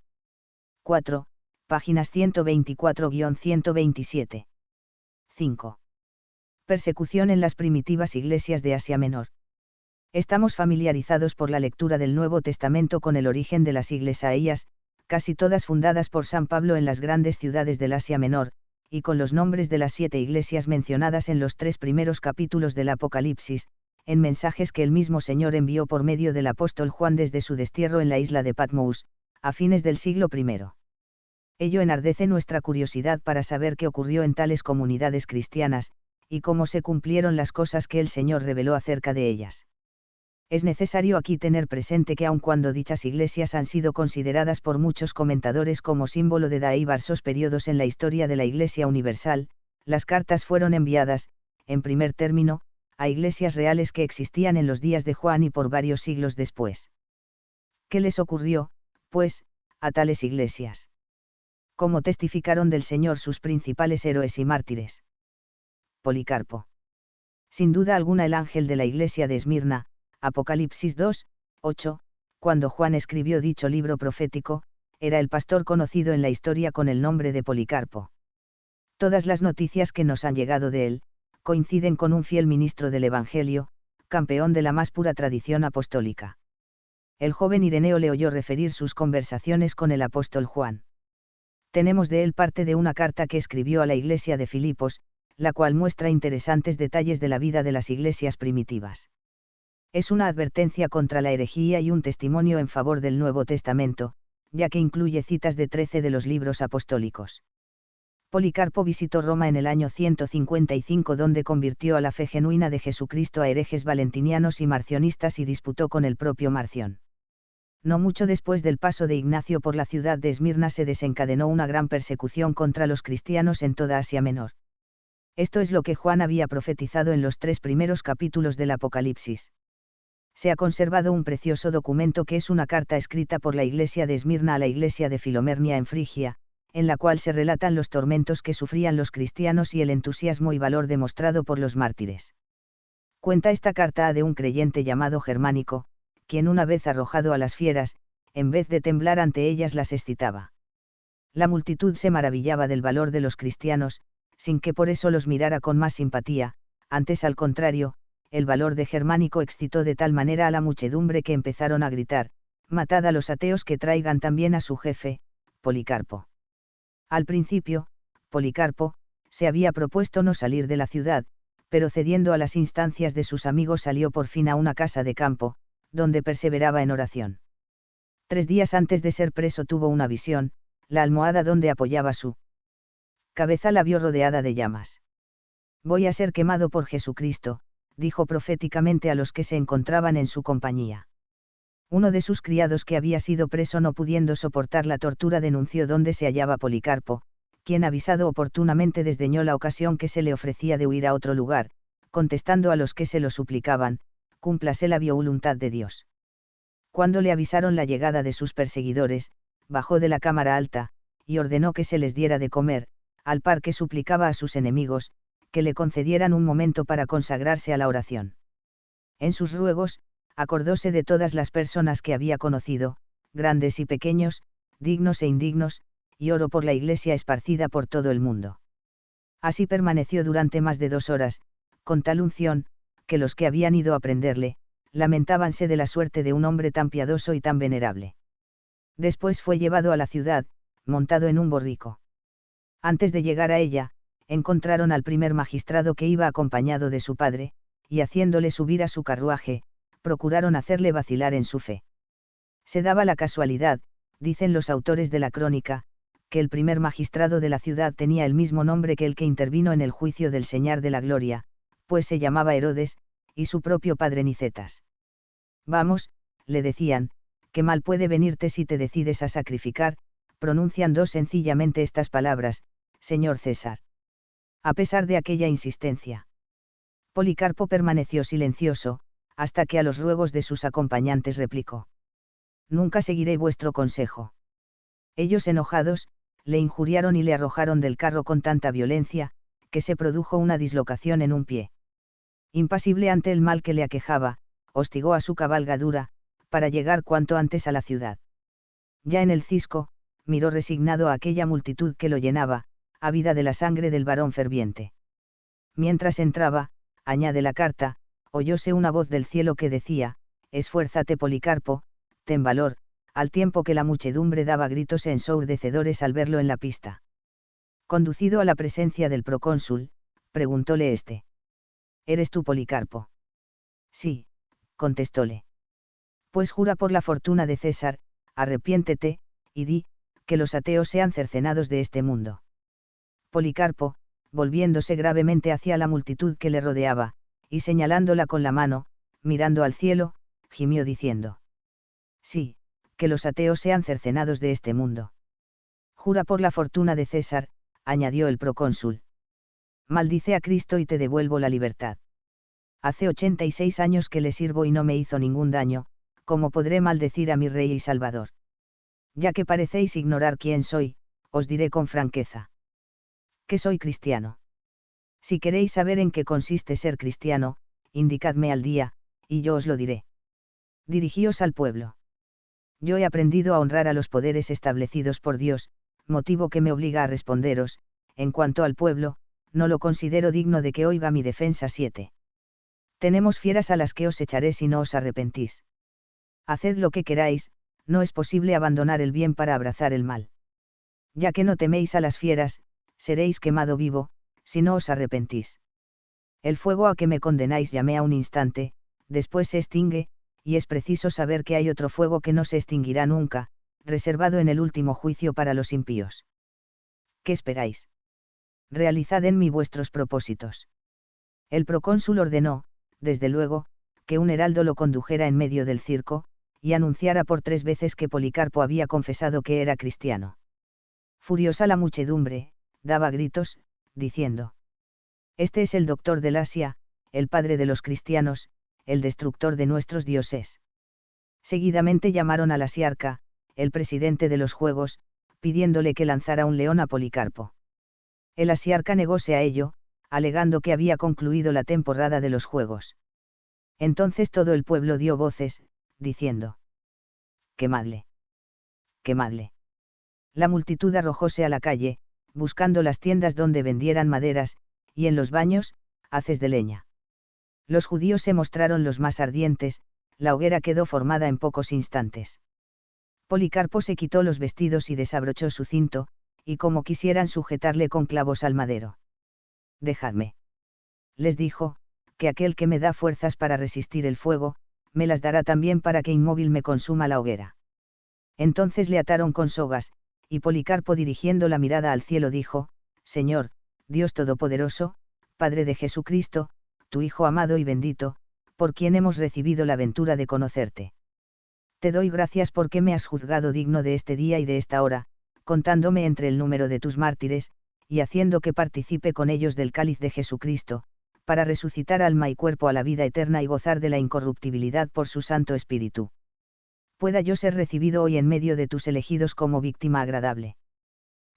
4, páginas 124-127. 5. Persecución en las primitivas iglesias de Asia Menor. Estamos familiarizados por la lectura del Nuevo Testamento con el origen de las iglesias, casi todas fundadas por San Pablo en las grandes ciudades del Asia Menor, y con los nombres de las 7 iglesias mencionadas en los 3 primeros capítulos del Apocalipsis, en mensajes que el mismo Señor envió por medio del apóstol Juan desde su destierro en la isla de Patmos, a fines del siglo I. Ello enardece nuestra curiosidad para saber qué ocurrió en tales comunidades cristianas, y cómo se cumplieron las cosas que el Señor reveló acerca de ellas. Es necesario aquí tener presente que aun cuando dichas iglesias han sido consideradas por muchos comentadores como símbolo de diversos periodos en la historia de la Iglesia Universal, las cartas fueron enviadas, en primer término, a iglesias reales que existían en los días de Juan y por varios siglos después. ¿Qué les ocurrió, pues, a tales iglesias? ¿Cómo testificaron del Señor sus principales héroes y mártires? Policarpo. Sin duda alguna el ángel de la iglesia de Esmirna, Apocalipsis 2, 8, cuando Juan escribió dicho libro profético, era el pastor conocido en la historia con el nombre de Policarpo. Todas las noticias que nos han llegado de él, coinciden con un fiel ministro del Evangelio, campeón de la más pura tradición apostólica. El joven Ireneo le oyó referir sus conversaciones con el apóstol Juan. Tenemos de él parte de una carta que escribió a la iglesia de Filipos, la cual muestra interesantes detalles de la vida de las iglesias primitivas. Es una advertencia contra la herejía y un testimonio en favor del Nuevo Testamento, ya que incluye citas de 13 de los libros apostólicos. Policarpo visitó Roma en el año 155 donde convirtió a la fe genuina de Jesucristo a herejes valentinianos y marcionistas y disputó con el propio Marción. No mucho después del paso de Ignacio por la ciudad de Esmirna se desencadenó una gran persecución contra los cristianos en toda Asia Menor. Esto es lo que Juan había profetizado en los 3 primeros capítulos del Apocalipsis. Se ha conservado un precioso documento que es una carta escrita por la iglesia de Esmirna a la iglesia de Filomernia en Frigia, en la cual se relatan los tormentos que sufrían los cristianos y el entusiasmo y valor demostrado por los mártires. Cuenta esta carta de un creyente llamado Germánico, quien una vez arrojado a las fieras, en vez de temblar ante ellas las excitaba. La multitud se maravillaba del valor de los cristianos, sin que por eso los mirara con más simpatía, antes al contrario, el valor de Germánico excitó de tal manera a la muchedumbre que empezaron a gritar, matad a los ateos que traigan también a su jefe, Policarpo. Al principio, Policarpo, se había propuesto no salir de la ciudad, pero cediendo a las instancias de sus amigos salió por fin a una casa de campo, donde perseveraba en oración. 3 días antes de ser preso tuvo una visión, la almohada donde apoyaba su cabeza la vio rodeada de llamas. Voy a ser quemado por Jesucristo, dijo proféticamente a los que se encontraban en su compañía. Uno de sus criados que había sido preso no pudiendo soportar la tortura denunció dónde se hallaba Policarpo, quien avisado oportunamente desdeñó la ocasión que se le ofrecía de huir a otro lugar, contestando a los que se lo suplicaban, cúmplase la voluntad de Dios. Cuando le avisaron la llegada de sus perseguidores, bajó de la cámara alta, y ordenó que se les diera de comer, al par que suplicaba a sus enemigos, que le concedieran un momento para consagrarse a la oración. En sus ruegos, acordóse de todas las personas que había conocido, grandes y pequeños, dignos e indignos, y oró por la Iglesia esparcida por todo el mundo. Así permaneció durante más de 2 horas, con tal unción, que los que habían ido a prenderle, lamentábanse de la suerte de un hombre tan piadoso y tan venerable. Después fue llevado a la ciudad, montado en un borrico. Antes de llegar a ella, encontraron al primer magistrado que iba acompañado de su padre, y haciéndole subir a su carruaje, procuraron hacerle vacilar en su fe. Se daba la casualidad, dicen los autores de la crónica, que el primer magistrado de la ciudad tenía el mismo nombre que el que intervino en el juicio del Señor de la Gloria, pues se llamaba Herodes, y su propio padre Nicetas. Vamos, le decían, qué mal puede venirte si te decides a sacrificar, pronunciando sencillamente estas palabras, Señor César. A pesar de aquella insistencia, Policarpo permaneció silencioso, hasta que a los ruegos de sus acompañantes replicó: Nunca seguiré vuestro consejo. Ellos enojados, le injuriaron y le arrojaron del carro con tanta violencia, que se produjo una dislocación en un pie. Impasible ante el mal que le aquejaba, hostigó a su cabalgadura, para llegar cuanto antes a la ciudad. Ya en el cisco, miró resignado a aquella multitud que lo llenaba, ávida de la sangre del varón ferviente. Mientras entraba, añade la carta, oyóse una voz del cielo que decía: Esfuérzate, Policarpo, ten valor, al tiempo que la muchedumbre daba gritos ensordecedores al verlo en la pista. Conducido a la presencia del procónsul, preguntóle éste: ¿Eres tú Policarpo? Sí, contestóle. Pues jura por la fortuna de César, arrepiéntete, y di, que los ateos sean cercenados de este mundo. Policarpo, volviéndose gravemente hacia la multitud que le rodeaba, y señalándola con la mano, mirando al cielo, gimió diciendo: Sí, que los ateos sean cercenados de este mundo. Jura por la fortuna de César, añadió el procónsul. Maldice a Cristo y te devuelvo la libertad. Hace 86 años que le sirvo y no me hizo ningún daño, ¿cómo podré maldecir a mi Rey y Salvador? Ya que parecéis ignorar quién soy, os diré con franqueza que soy cristiano. Si queréis saber en qué consiste ser cristiano, indicadme al día, y yo os lo diré. Dirigíos al pueblo. Yo he aprendido a honrar a los poderes establecidos por Dios, motivo que me obliga a responderos. En cuanto al pueblo, no lo considero digno de que oiga mi defensa. 7. Tenemos fieras a las que os echaré si no os arrepentís. Haced lo que queráis, no es posible abandonar el bien para abrazar el mal. Ya que no teméis a las fieras, seréis quemado vivo, si no os arrepentís. El fuego a que me condenáis llamea un instante, después se extingue, y es preciso saber que hay otro fuego que no se extinguirá nunca, reservado en el último juicio para los impíos. ¿Qué esperáis? Realizad en mí vuestros propósitos. El procónsul ordenó, desde luego, que un heraldo lo condujera en medio del circo, y anunciara por 3 veces que Policarpo había confesado que era cristiano. Furiosa la muchedumbre, daba gritos, diciendo: Este es el doctor del Asia, el padre de los cristianos, el destructor de nuestros dioses. Seguidamente llamaron al asiarca, el presidente de los juegos, pidiéndole que lanzara un león a Policarpo. El asiarca negóse a ello, alegando que había concluido la temporada de los juegos. Entonces todo el pueblo dio voces, diciendo: ¡Quemadle! ¡Quemadle! La multitud arrojóse a la calle, buscando las tiendas donde vendieran maderas, y en los baños, haces de leña. Los judíos se mostraron los más ardientes, la hoguera quedó formada en pocos instantes. Policarpo se quitó los vestidos y desabrochó su cinto, y como quisieran sujetarle con clavos al madero. Dejadme. Les dijo, que aquel que me da fuerzas para resistir el fuego, me las dará también para que inmóvil me consuma la hoguera. Entonces le ataron con sogas, y Policarpo dirigiendo la mirada al cielo dijo: Señor, Dios Todopoderoso, Padre de Jesucristo, tu Hijo amado y bendito, por quien hemos recibido la ventura de conocerte. Te doy gracias porque me has juzgado digno de este día y de esta hora, contándome entre el número de tus mártires, y haciendo que participe con ellos del cáliz de Jesucristo, para resucitar alma y cuerpo a la vida eterna y gozar de la incorruptibilidad por su Santo Espíritu. Pueda yo ser recibido hoy en medio de tus elegidos como víctima agradable.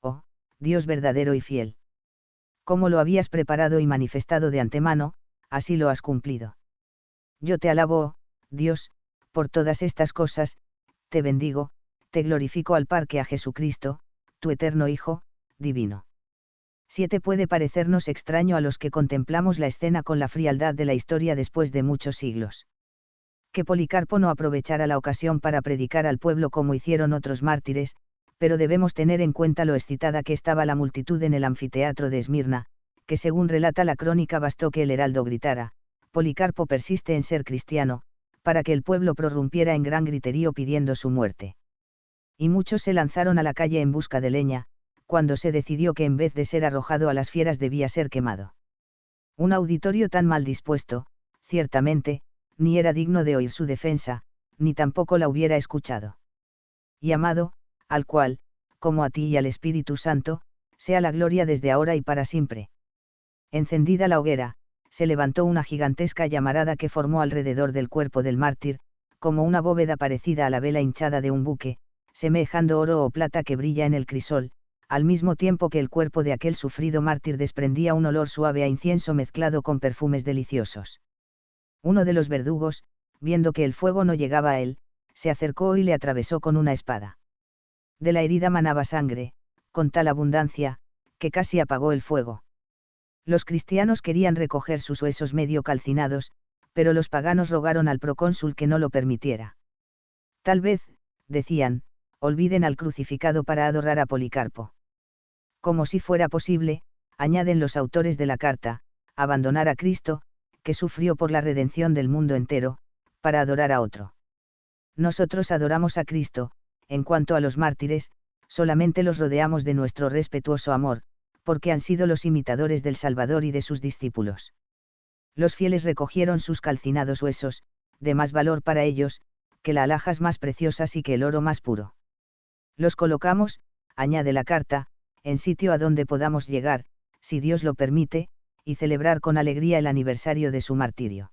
Oh, Dios verdadero y fiel. Como lo habías preparado y manifestado de antemano, así lo has cumplido. Yo te alabo, oh Dios, por todas estas cosas, te bendigo, te glorifico al par que a Jesucristo, tu eterno Hijo, divino. 7. Puede parecernos extraño a los que contemplamos la escena con la frialdad de la historia después de muchos siglos. Que Policarpo no aprovechara la ocasión para predicar al pueblo como hicieron otros mártires, pero debemos tener en cuenta lo excitada que estaba la multitud en el anfiteatro de Esmirna, que según relata la crónica bastó que el heraldo gritara, Policarpo persiste en ser cristiano, para que el pueblo prorrumpiera en gran griterío pidiendo su muerte. Y muchos se lanzaron a la calle en busca de leña, cuando se decidió que en vez de ser arrojado a las fieras debía ser quemado. Un auditorio tan mal dispuesto, ciertamente, ni era digno de oír su defensa, ni tampoco la hubiera escuchado. Y amado, al cual, como a ti y al Espíritu Santo, sea la gloria desde ahora y para siempre. Encendida la hoguera, se levantó una gigantesca llamarada que formó alrededor del cuerpo del mártir, como una bóveda parecida a la vela hinchada de un buque, semejando oro o plata que brilla en el crisol, al mismo tiempo que el cuerpo de aquel sufrido mártir desprendía un olor suave a incienso mezclado con perfumes deliciosos. Uno de los verdugos, viendo que el fuego no llegaba a él, se acercó y le atravesó con una espada. De la herida manaba sangre, con tal abundancia, que casi apagó el fuego. Los cristianos querían recoger sus huesos medio calcinados, pero los paganos rogaron al procónsul que no lo permitiera. Tal vez, decían, olviden al crucificado para adorar a Policarpo. Como si fuera posible, añaden los autores de la carta, abandonar a Cristo, que sufrió por la redención del mundo entero, para adorar a otro. Nosotros adoramos a Cristo, en cuanto a los mártires, solamente los rodeamos de nuestro respetuoso amor, porque han sido los imitadores del Salvador y de sus discípulos. Los fieles recogieron sus calcinados huesos, de más valor para ellos, que las alhajas más preciosas y que el oro más puro. Los colocamos, añade la carta, en sitio a donde podamos llegar, si Dios lo permite, y celebrar con alegría el aniversario de su martirio.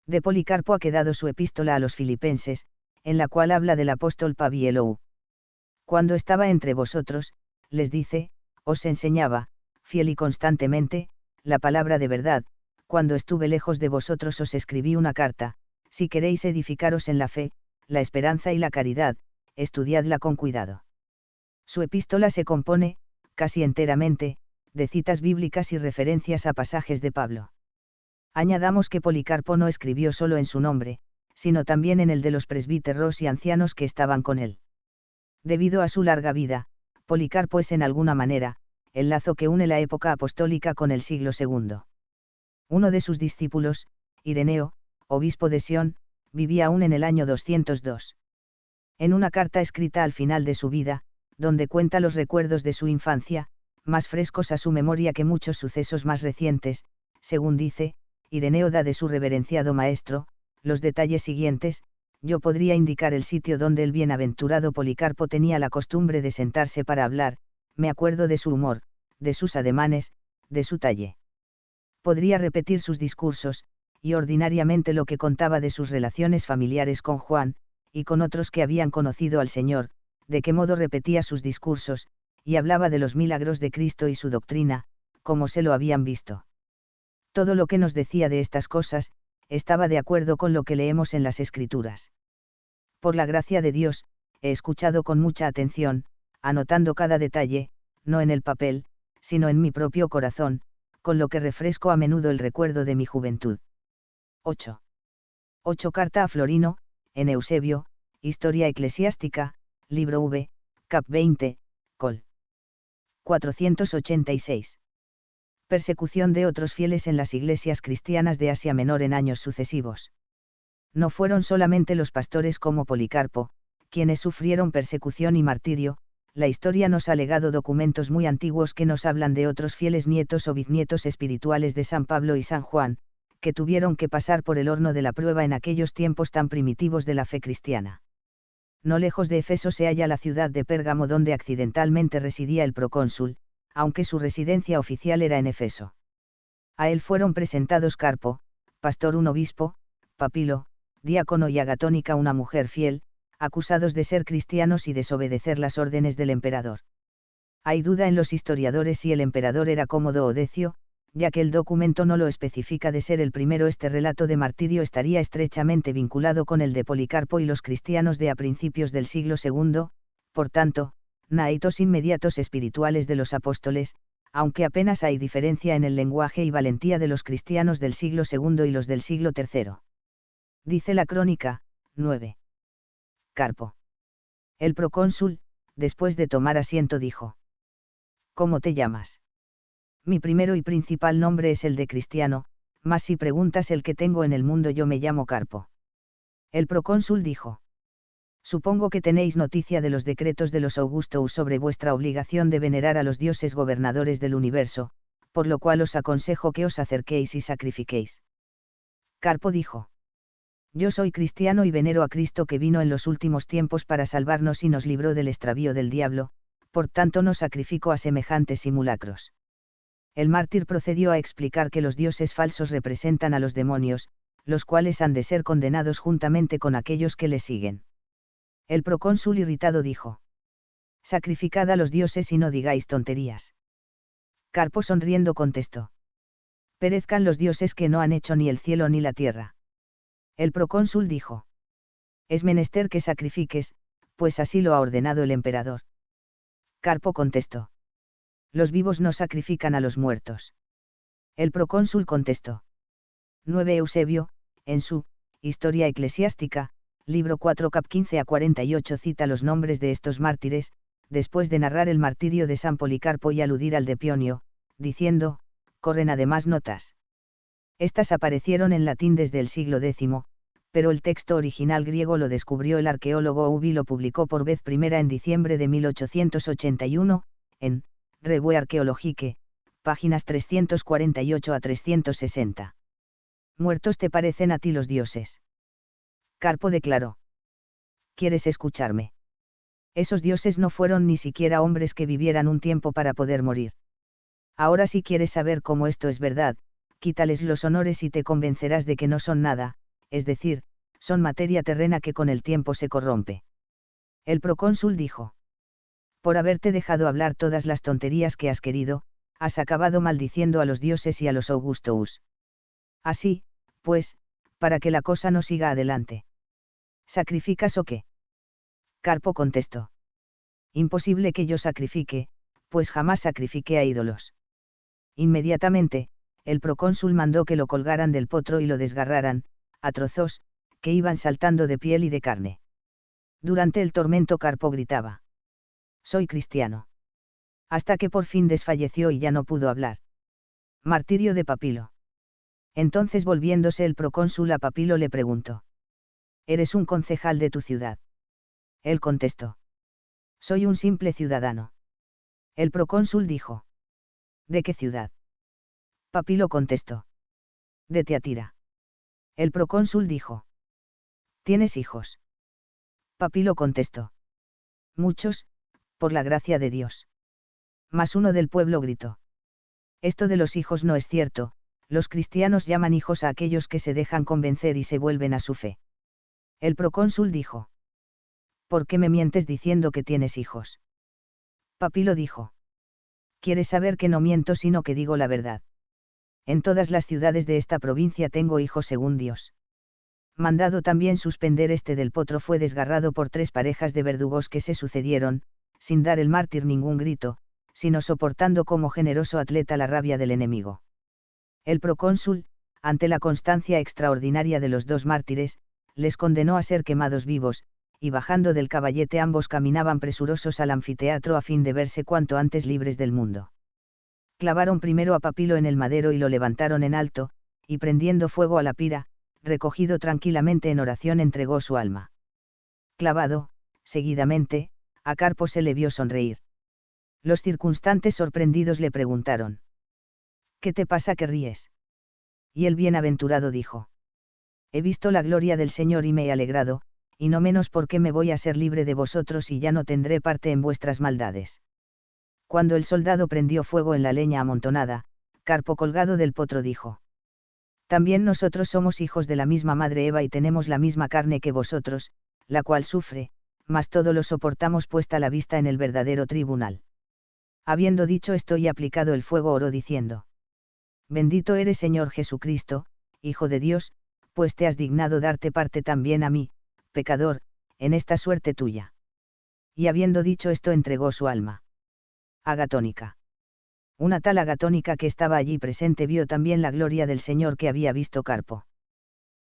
De Policarpo ha quedado su epístola a los filipenses, en la cual habla del apóstol Pabielou. Cuando estaba entre vosotros, les dice, os enseñaba, fiel y constantemente, la palabra de verdad, cuando estuve lejos de vosotros os escribí una carta, si queréis edificaros en la fe, la esperanza y la caridad, estudiadla con cuidado. Su epístola se compone, casi enteramente, de citas bíblicas y referencias a pasajes de Pablo. Añadamos que Policarpo no escribió solo en su nombre, sino también en el de los presbíteros y ancianos que estaban con él. Debido a su larga vida, Policarpo es en alguna manera, el lazo que une la época apostólica con el siglo II. Uno de sus discípulos, Ireneo, obispo de Sion, vivía aún en el año 202. En una carta escrita al final de su vida, donde cuenta los recuerdos de su infancia, más frescos a su memoria que muchos sucesos más recientes, según dice, Ireneo da de su reverenciado maestro, los detalles siguientes. Yo podría indicar el sitio donde el bienaventurado Policarpo tenía la costumbre de sentarse para hablar, me acuerdo de su humor, de sus ademanes, de su talle. Podría repetir sus discursos, y ordinariamente lo que contaba de sus relaciones familiares con Juan, y con otros que habían conocido al Señor, de qué modo repetía sus discursos, y hablaba de los milagros de Cristo y su doctrina, como se lo habían visto. Todo lo que nos decía de estas cosas, estaba de acuerdo con lo que leemos en las Escrituras. Por la gracia de Dios, he escuchado con mucha atención, anotando cada detalle, no en el papel, sino en mi propio corazón, con lo que refresco a menudo el recuerdo de mi juventud. 8. Carta a Florino, en Eusebio, Historia Eclesiástica, Libro V, Cap 20, Col. 486. Persecución de otros fieles en las iglesias cristianas de Asia Menor en años sucesivos. No fueron solamente los pastores como Policarpo, quienes sufrieron persecución y martirio, la historia nos ha legado documentos muy antiguos que nos hablan de otros fieles nietos o bisnietos espirituales de San Pablo y San Juan, que tuvieron que pasar por el horno de la prueba en aquellos tiempos tan primitivos de la fe cristiana. No lejos de Efeso se halla la ciudad de Pérgamo donde accidentalmente residía el procónsul, aunque su residencia oficial era en Efeso. A él fueron presentados Carpo, pastor, un obispo, Papilo, diácono, y Agatónica, una mujer fiel, acusados de ser cristianos y desobedecer las órdenes del emperador. Hay duda en los historiadores si el emperador era Cómodo o Decio, ya que el documento no lo especifica. De ser el primero, este relato de martirio estaría estrechamente vinculado con el de Policarpo y los cristianos de a principios del siglo II, por tanto, naitos inmediatos espirituales de los apóstoles, aunque apenas hay diferencia en el lenguaje y valentía de los cristianos del siglo II y los del siglo III. Dice la crónica, 9. Carpo. El procónsul, después de tomar asiento, dijo: ¿Cómo te llamas? Mi primero y principal nombre es el de cristiano, mas si preguntas el que tengo en el mundo, yo me llamo Carpo. El procónsul dijo: Supongo que tenéis noticia de los decretos de los Augustos sobre vuestra obligación de venerar a los dioses gobernadores del universo, por lo cual os aconsejo que os acerquéis y sacrifiquéis. Carpo dijo: Yo soy cristiano y venero a Cristo, que vino en los últimos tiempos para salvarnos y nos libró del extravío del diablo, por tanto no sacrifico a semejantes simulacros. El mártir procedió a explicar que los dioses falsos representan a los demonios, los cuales han de ser condenados juntamente con aquellos que les siguen. El procónsul, irritado, dijo: Sacrificad a los dioses y no digáis tonterías. Carpo, sonriendo, contestó: Perezcan los dioses, que no han hecho ni el cielo ni la tierra. El procónsul dijo: Es menester que sacrifiques, pues así lo ha ordenado el emperador. Carpo contestó: Los vivos no sacrifican a los muertos. El procónsul contestó: 9. Eusebio, en su Historia Eclesiástica, libro 4, cap 15 a 48, cita los nombres de estos mártires, después de narrar el martirio de San Policarpo y aludir al de Pionio, diciendo: corren además notas. Estas aparecieron en latín desde el siglo X, pero el texto original griego lo descubrió el arqueólogo Ubi y lo publicó por vez primera en diciembre de 1881, en Revue Archaeologique, páginas 348 a 360. Muertos te parecen a ti los dioses. Carpo declaró: ¿Quieres escucharme? Esos dioses no fueron ni siquiera hombres que vivieran un tiempo para poder morir. Ahora, si quieres saber cómo esto es verdad, quítales los honores y te convencerás de que no son nada, es decir, son materia terrena que con el tiempo se corrompe. El procónsul dijo: Por haberte dejado hablar todas las tonterías que has querido, has acabado maldiciendo a los dioses y a los Augustos. Así, pues, para que la cosa no siga adelante. ¿Sacrificas o qué? Carpo contestó: Imposible que yo sacrifique, pues jamás sacrifiqué a ídolos. Inmediatamente, el procónsul mandó que lo colgaran del potro y lo desgarraran, a trozos, que iban saltando de piel y de carne. Durante el tormento, Carpo gritaba: Soy cristiano. Hasta que por fin desfalleció y ya no pudo hablar. Martirio de Papilo. Entonces, volviéndose el procónsul a Papilo, le preguntó: ¿Eres un concejal de tu ciudad? Él contestó: Soy un simple ciudadano. El procónsul dijo: ¿De qué ciudad? Papilo contestó: De Tiatira. El procónsul dijo: ¿Tienes hijos? Papilo contestó: Muchos, por la gracia de Dios. Mas uno del pueblo gritó: Esto de los hijos no es cierto, los cristianos llaman hijos a aquellos que se dejan convencer y se vuelven a su fe. El procónsul dijo: ¿Por qué me mientes diciendo que tienes hijos? Papilo dijo: ¿Quieres saber que no miento, sino que digo la verdad? En todas las ciudades de esta provincia tengo hijos según Dios. Mandado también suspender este del potro, fue desgarrado por 3 parejas de verdugos que se sucedieron, sin dar el mártir ningún grito, sino soportando como generoso atleta la rabia del enemigo. El procónsul, ante la constancia extraordinaria de los 2 mártires, les condenó a ser quemados vivos, y bajando del caballete ambos caminaban presurosos al anfiteatro a fin de verse cuanto antes libres del mundo. Clavaron primero a Papilo en el madero y lo levantaron en alto, y prendiendo fuego a la pira, recogido tranquilamente en oración, entregó su alma. Clavado, seguidamente, a Carpo se le vio sonreír. Los circunstantes, sorprendidos, le preguntaron: ¿Qué te pasa, que ríes? Y el bienaventurado dijo: He visto la gloria del Señor y me he alegrado, y no menos porque me voy a ser libre de vosotros y ya no tendré parte en vuestras maldades. Cuando el soldado prendió fuego en la leña amontonada, Carpo colgado del potro dijo: También nosotros somos hijos de la misma madre Eva y tenemos la misma carne que vosotros, la cual sufre, mas todo lo soportamos puesta la vista en el verdadero tribunal. Habiendo dicho esto y aplicado el fuego oró diciendo: Bendito eres Señor Jesucristo, Hijo de Dios, pues te has dignado darte parte también a mí, pecador, en esta suerte tuya. Y habiendo dicho esto entregó su alma. Agatónica. Una tal agatónica que estaba allí presente vio también la gloria del Señor que había visto Carpo.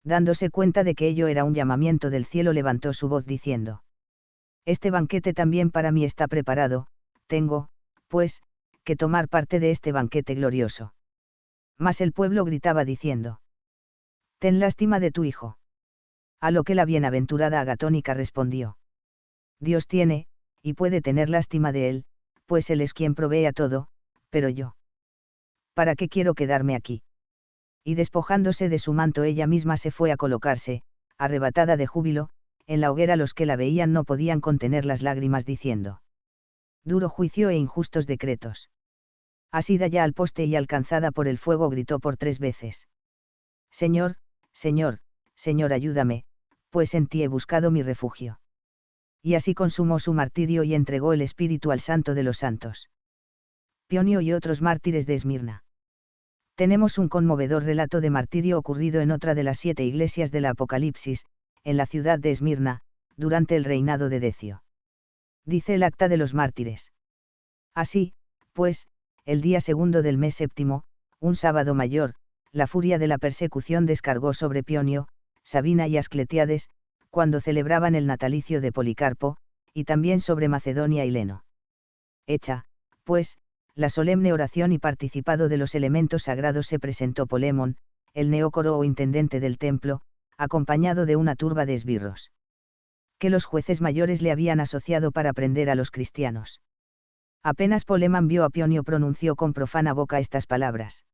Dándose cuenta de que ello era un llamamiento del cielo, levantó su voz diciendo: Este banquete también para mí está preparado, tengo, pues, que tomar parte de este banquete glorioso. Mas el pueblo gritaba diciendo: Ten lástima de tu hijo. A lo que la bienaventurada agatónica respondió: Dios tiene, y puede tener lástima de él, pues él es quien provee a todo, pero yo, ¿para qué quiero quedarme aquí? Y despojándose de su manto ella misma se fue a colocarse, arrebatada de júbilo, en la hoguera. Los que la veían no podían contener las lágrimas diciendo: Duro juicio e injustos decretos. Asida ya al poste y alcanzada por el fuego gritó por 3 veces: Señor, Señor, Señor, ayúdame, pues en ti he buscado mi refugio. Y así consumó su martirio y entregó el espíritu al Santo de los Santos. Pionio y otros mártires de Esmirna. Tenemos un conmovedor relato de martirio ocurrido en otra de las 7 iglesias del Apocalipsis, en la ciudad de Esmirna, durante el reinado de Decio. Dice el acta de los mártires. Así, pues, el día segundo del mes séptimo, un sábado mayor, la furia de la persecución descargó sobre Pionio, Sabina y Ascletíades, cuando celebraban el natalicio de Policarpo, y también sobre Macedonia y Leno. Hecha, pues, la solemne oración y participado de los elementos sagrados, se presentó Polemón, el neócoro o intendente del templo, acompañado de una turba de esbirros, que los jueces mayores le habían asociado para prender a los cristianos. Apenas Polemón vio a Pionio, pronunció con profana boca estas palabras: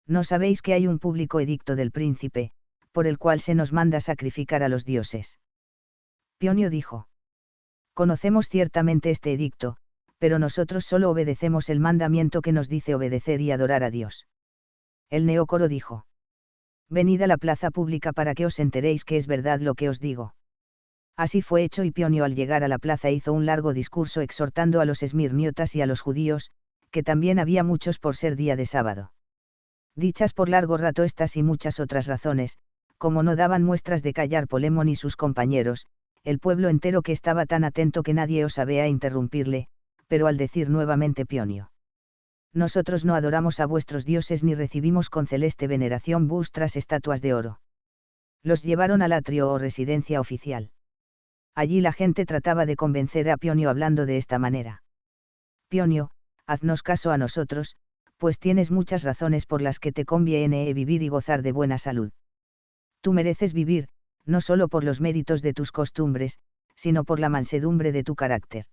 ¿No sabéis que hay un público edicto del príncipe, por el cual se nos manda sacrificar a los dioses? Pionio dijo: Conocemos ciertamente este edicto, pero nosotros solo obedecemos el mandamiento que nos dice obedecer y adorar a Dios. El neócoro dijo: Venid a la plaza pública para que os enteréis que es verdad lo que os digo. Así fue hecho, y Pionio al llegar a la plaza hizo un largo discurso exhortando a los esmirniotas y a los judíos, que también había muchos por ser día de sábado. Dichas por largo rato estas y muchas otras razones, como no daban muestras de callar Polemón y sus compañeros, el pueblo entero que estaba tan atento que nadie osaba interrumpirle, pero al decir nuevamente Pionio: Nosotros no adoramos a vuestros dioses ni recibimos con celeste veneración vuestras estatuas de oro. Los llevaron al atrio o residencia oficial. Allí la gente trataba de convencer a Pionio hablando de esta manera: Pionio, haznos caso a nosotros, pues tienes muchas razones por las que te conviene vivir y gozar de buena salud. Tú mereces vivir, no solo por los méritos de tus costumbres, sino por la mansedumbre de tu carácter.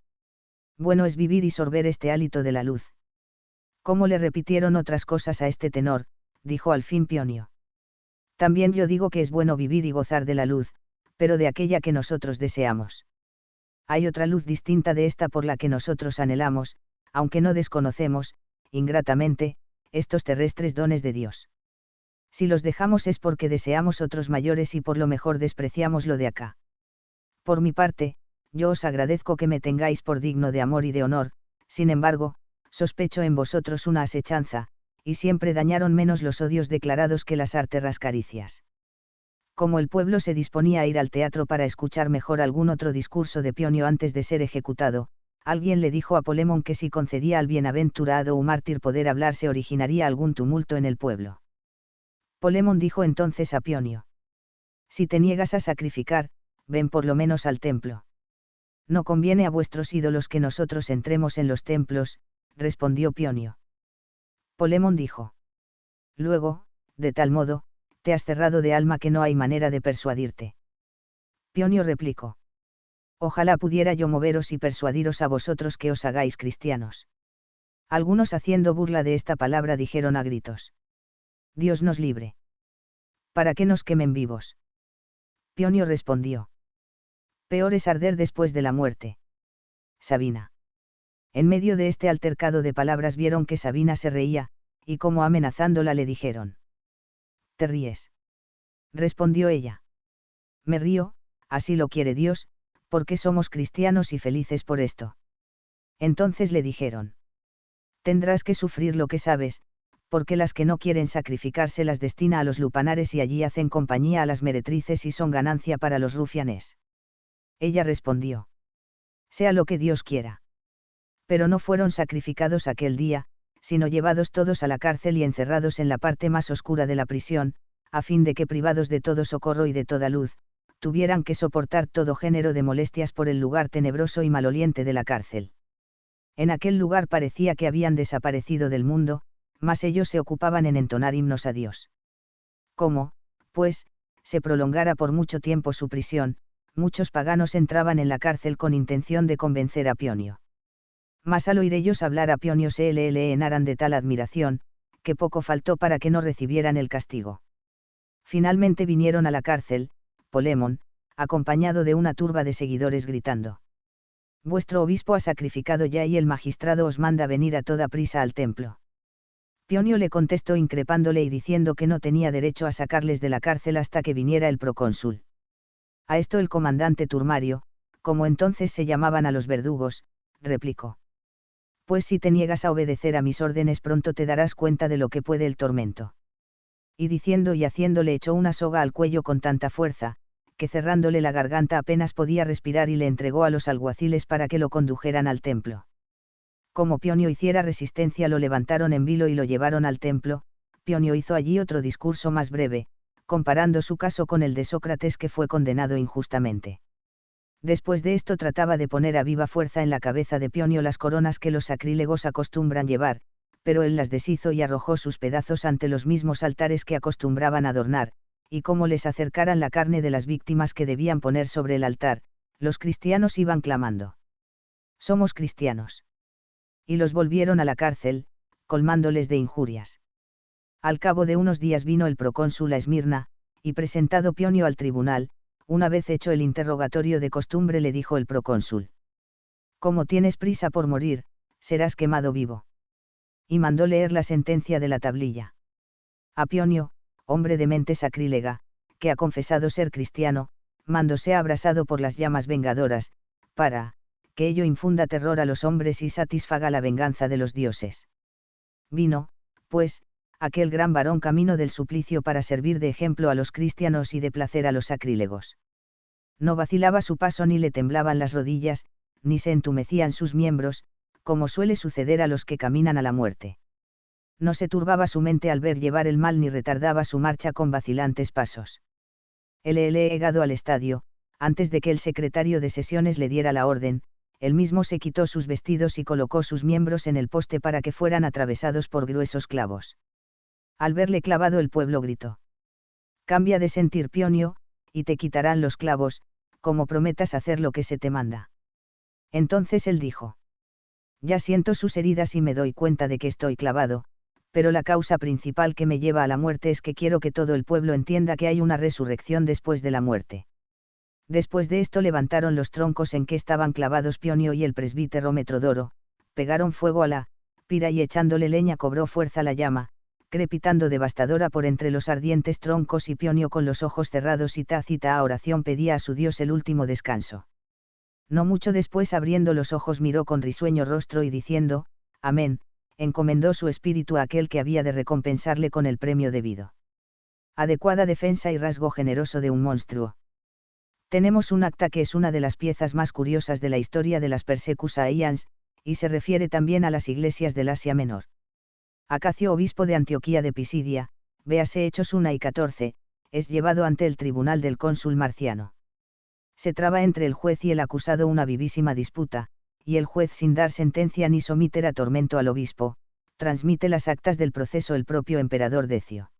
Bueno es vivir y sorber este hálito de la luz. Como le repitieron otras cosas a este tenor, dijo al fin Pionio: También yo digo que es bueno vivir y gozar de la luz, pero de aquella que nosotros deseamos. Hay otra luz distinta de esta por la que nosotros anhelamos, aunque no desconocemos, ingratamente, estos terrestres dones de Dios. Si los dejamos es porque deseamos otros mayores y por lo mejor despreciamos lo de acá. Por mi parte, yo os agradezco que me tengáis por digno de amor y de honor, sin embargo, sospecho en vosotros una asechanza, y siempre dañaron menos los odios declarados que las arterras caricias. Como el pueblo se disponía a ir al teatro para escuchar mejor algún otro discurso de Pionio antes de ser ejecutado, alguien le dijo a Polemón que si concedía al bienaventurado o mártir poder hablar se originaría algún tumulto en el pueblo. Polemón dijo entonces a Pionio: Si te niegas a sacrificar, ven por lo menos al templo. No conviene a vuestros ídolos que nosotros entremos en los templos, respondió Pionio. Polemón dijo: Luego, de tal modo, te has cerrado de alma que no hay manera de persuadirte. Pionio replicó: Ojalá pudiera yo moveros y persuadiros a vosotros que os hagáis cristianos. Algunos, haciendo burla de esta palabra, dijeron a gritos: Dios nos libre. ¿Para qué nos quemen vivos? Pionio respondió: Peor es arder después de la muerte. Sabina. En medio de este altercado de palabras vieron que Sabina se reía, y como amenazándola le dijeron. ¿Te ríes? Respondió ella. Me río, así lo quiere Dios, porque somos cristianos y felices por esto. Entonces le dijeron. Tendrás que sufrir lo que sabes, porque las que no quieren sacrificarse las destina a los lupanares y allí hacen compañía a las meretrices y son ganancia para los rufianes. Ella respondió. Sea lo que Dios quiera. Pero no fueron sacrificados aquel día, sino llevados todos a la cárcel y encerrados en la parte más oscura de la prisión, a fin de que privados de todo socorro y de toda luz, tuvieran que soportar todo género de molestias por el lugar tenebroso y maloliente de la cárcel. En aquel lugar parecía que habían desaparecido del mundo, mas ellos se ocupaban en entonar himnos a Dios. Como, pues, se prolongara por mucho tiempo su prisión, muchos paganos entraban en la cárcel con intención de convencer a Pionio. Mas al oír ellos hablar a Pionio se le llenaran de tal admiración, que poco faltó para que no recibieran el castigo. Finalmente vinieron a la cárcel, Polemón, acompañado de una turba de seguidores gritando. Vuestro obispo ha sacrificado ya y el magistrado os manda venir a toda prisa al templo. Pionio le contestó increpándole y diciendo que no tenía derecho a sacarles de la cárcel hasta que viniera el procónsul. A esto el comandante Turmario, como entonces se llamaban a los verdugos, replicó. Pues si te niegas a obedecer a mis órdenes pronto te darás cuenta de lo que puede el tormento. Y diciendo y haciéndole echó una soga al cuello con tanta fuerza, que cerrándole la garganta apenas podía respirar y le entregó a los alguaciles para que lo condujeran al templo. Como Pionio hiciera resistencia lo levantaron en vilo y lo llevaron al templo. Pionio hizo allí otro discurso más breve, comparando su caso con el de Sócrates que fue condenado injustamente. Después de esto trataba de poner a viva fuerza en la cabeza de Pionio las coronas que los sacrílegos acostumbran llevar, pero él las deshizo y arrojó sus pedazos ante los mismos altares que acostumbraban adornar, y como les acercaran la carne de las víctimas que debían poner sobre el altar, los cristianos iban clamando. Somos cristianos. Y los volvieron a la cárcel, colmándoles de injurias. Al cabo de unos días vino el procónsul a Esmirna, y presentado Pionio al tribunal, una vez hecho el interrogatorio de costumbre le dijo el procónsul. Como tienes prisa por morir, serás quemado vivo. Y mandó leer la sentencia de la tablilla. A Pionio, hombre de mente sacrílega, que ha confesado ser cristiano, mando sea abrasado por las llamas vengadoras, para, que ello infunda terror a los hombres y satisfaga la venganza de los dioses. Vino, pues, aquel gran varón camino del suplicio para servir de ejemplo a los cristianos y de placer a los sacrílegos. No vacilaba su paso ni le temblaban las rodillas, ni se entumecían sus miembros, como suele suceder a los que caminan a la muerte. No se turbaba su mente al ver llevar el mal ni retardaba su marcha con vacilantes pasos. Él llegado al estadio, antes de que el secretario de sesiones le diera la orden, él mismo se quitó sus vestidos y colocó sus miembros en el poste para que fueran atravesados por gruesos clavos. Al verle clavado el pueblo gritó. Cambia de sentir, Pionio, y te quitarán los clavos, como prometas hacer lo que se te manda. Entonces él dijo. Ya siento sus heridas y me doy cuenta de que estoy clavado, pero la causa principal que me lleva a la muerte es que quiero que todo el pueblo entienda que hay una resurrección después de la muerte. Después de esto levantaron los troncos en que estaban clavados Pionio y el presbítero Metrodoro, pegaron fuego a la pira y echándole leña cobró fuerza la llama, crepitando devastadora por entre los ardientes troncos y Pionio con los ojos cerrados y tácita a oración pedía a su Dios el último descanso. No mucho después abriendo los ojos miró con risueño rostro y diciendo, Amén, encomendó su espíritu a aquel que había de recompensarle con el premio debido. Adecuada defensa y rasgo generoso de un monstruo. Tenemos un acta que es una de las piezas más curiosas de la historia de las persecuciones, y se refiere también a las iglesias del Asia Menor. Acacio, obispo de Antioquía de Pisidia, véase Hechos 1 y 14, es llevado ante el tribunal del cónsul Marciano. Se traba entre el juez y el acusado una vivísima disputa, y el juez sin dar sentencia ni someter a tormento al obispo, transmite las actas del proceso el propio emperador Decio.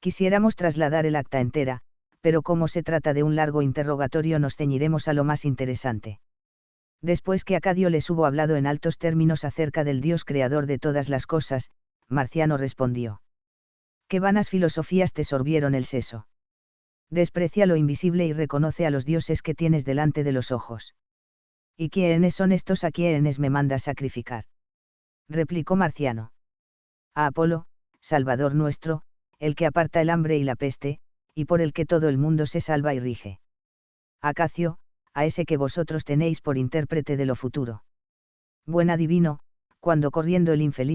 Quisiéramos trasladar el acta entera, pero como se trata de un largo interrogatorio nos ceñiremos a lo más interesante. Después que Acadio les hubo hablado en altos términos acerca del Dios creador de todas las cosas, Marciano respondió. ¿Qué vanas filosofías te sorbieron el seso? Desprecia lo invisible y reconoce a los dioses que tienes delante de los ojos. ¿Y quiénes son estos a quienes me mandas sacrificar? Replicó Marciano. A Apolo, Salvador nuestro, el que aparta el hambre y la peste, y por el que todo el mundo se salva y rige. A Cacio, a ese que vosotros tenéis por intérprete de lo futuro. Buen adivino, cuando corriendo el infeliz